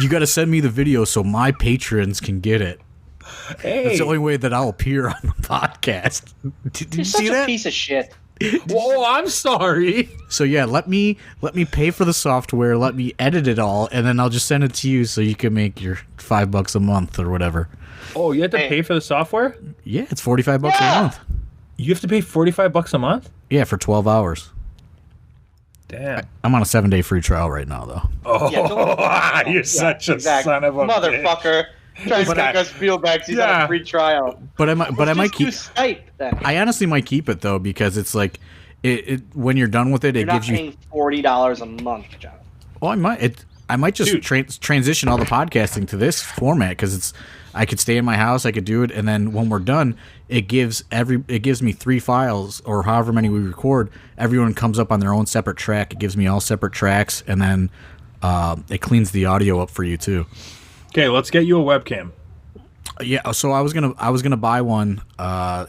you got to send me the video so my patrons can get it." Hey, that's the only way that I'll appear on the podcast. Did you see that? You're such a piece of shit. Whoa, I'm sorry. So yeah, let me pay for the software, let me edit it all, and then I'll just send it to you so you can make your $5 a month or whatever. Oh, you have to pay for the software? Yeah, it's $45 a month. You have to pay $45 a month? Yeah, for 12 hours. Damn. I'm on a 7-day free trial right now, though. Oh, yeah, you're such a son of a motherfucker. Trying to make us feel back. He's on a free trial. But I might keep Skype then. I honestly might keep it though because it's like it when you're done with it, it gives you paying $40 a month, John. Well, I might just transition all the podcasting to this format because I could stay in my house, I could do it, and then when we're done, it gives me 3 files or however many we record. Everyone comes up on their own separate track. It gives me all separate tracks, and then it cleans the audio up for you too. Okay, let's get you a webcam. Yeah, so I was gonna buy one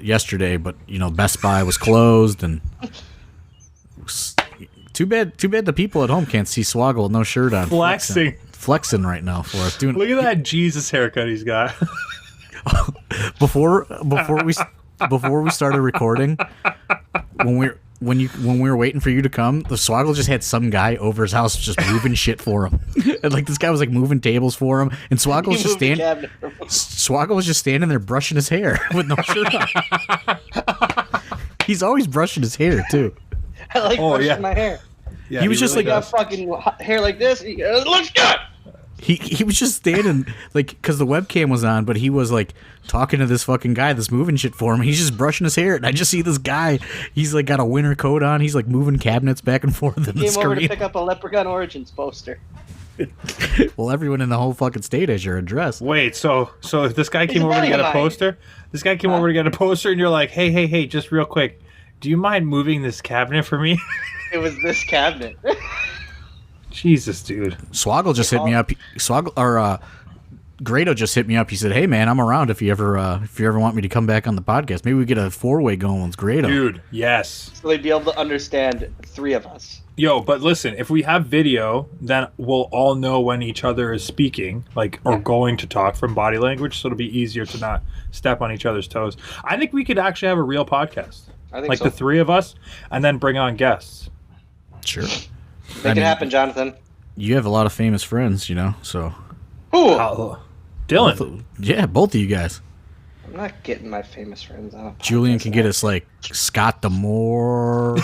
yesterday, but Best Buy was closed, and too bad the people at home can't see Swoggle with no shirt on. Flexing right now for us. Look at that Jesus haircut he's got. before we started recording, when we were waiting for you to come, the Swoggle just had some guy over his house just moving shit for him. And this guy was moving tables for him, and Swoggle was just standing there brushing his hair with no shirt on. He's always brushing his hair too. I brushing my hair. Yeah, he was just really got fucking hair like this. It looks good. He was just standing, like, because the webcam was on, but he was, like, talking to this fucking guy that's moving shit for him. He's just brushing his hair, and I just see this guy. He's, like, got a winter coat on. He's, like, moving cabinets back and forth in the Came over to screen. pick up a Leprechaun Origins poster. Well, everyone in the whole fucking state has your address. Wait, so if this guy came a over to buddy get of a mine. poster, and you're like, hey, just real quick, do you mind moving this cabinet for me? It was this cabinet. Jesus, dude. Swoggle just hit me up. Grado just hit me up. He said, "Hey, man, I'm around if you ever want me to come back on the podcast. Maybe we get a 4-way going with Grado." Dude, yes. So they'd be able to understand 3 of us. Yo, but listen, if we have video, then we'll all know when each other is speaking, like, or going to talk from body language, so it'll be easier to not step on each other's toes. I think we could actually have a real podcast. I think like so. the 3 of us, and then bring on guests. Sure. Make it happen, Jonathan. You have a lot of famous friends, so. Who? Dylan. Both of you guys. I'm not getting my famous friends on a podcast. Julian can get us, like, Scott Demore,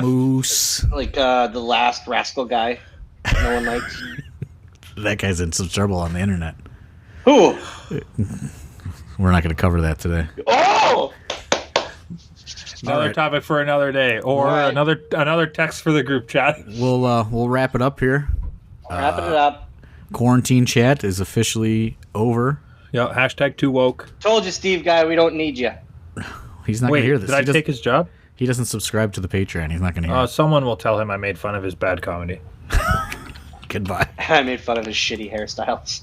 Moose. Like the last rascal guy no one likes. That guy's in some trouble on the internet. Who? We're not going to cover that today. Oh! Another right. topic for another day, or Right. another text for the group chat. We'll wrap it up here. Wrapping it up. Quarantine chat is officially over. Yo, hashtag too woke. Told you, Steve guy, we don't need you. He's not Wait, going to hear this. did I take his job? He doesn't subscribe to the Patreon. He's not going to hear it. Someone will tell him I made fun of his bad comedy. Goodbye. I made fun of his shitty hairstyles.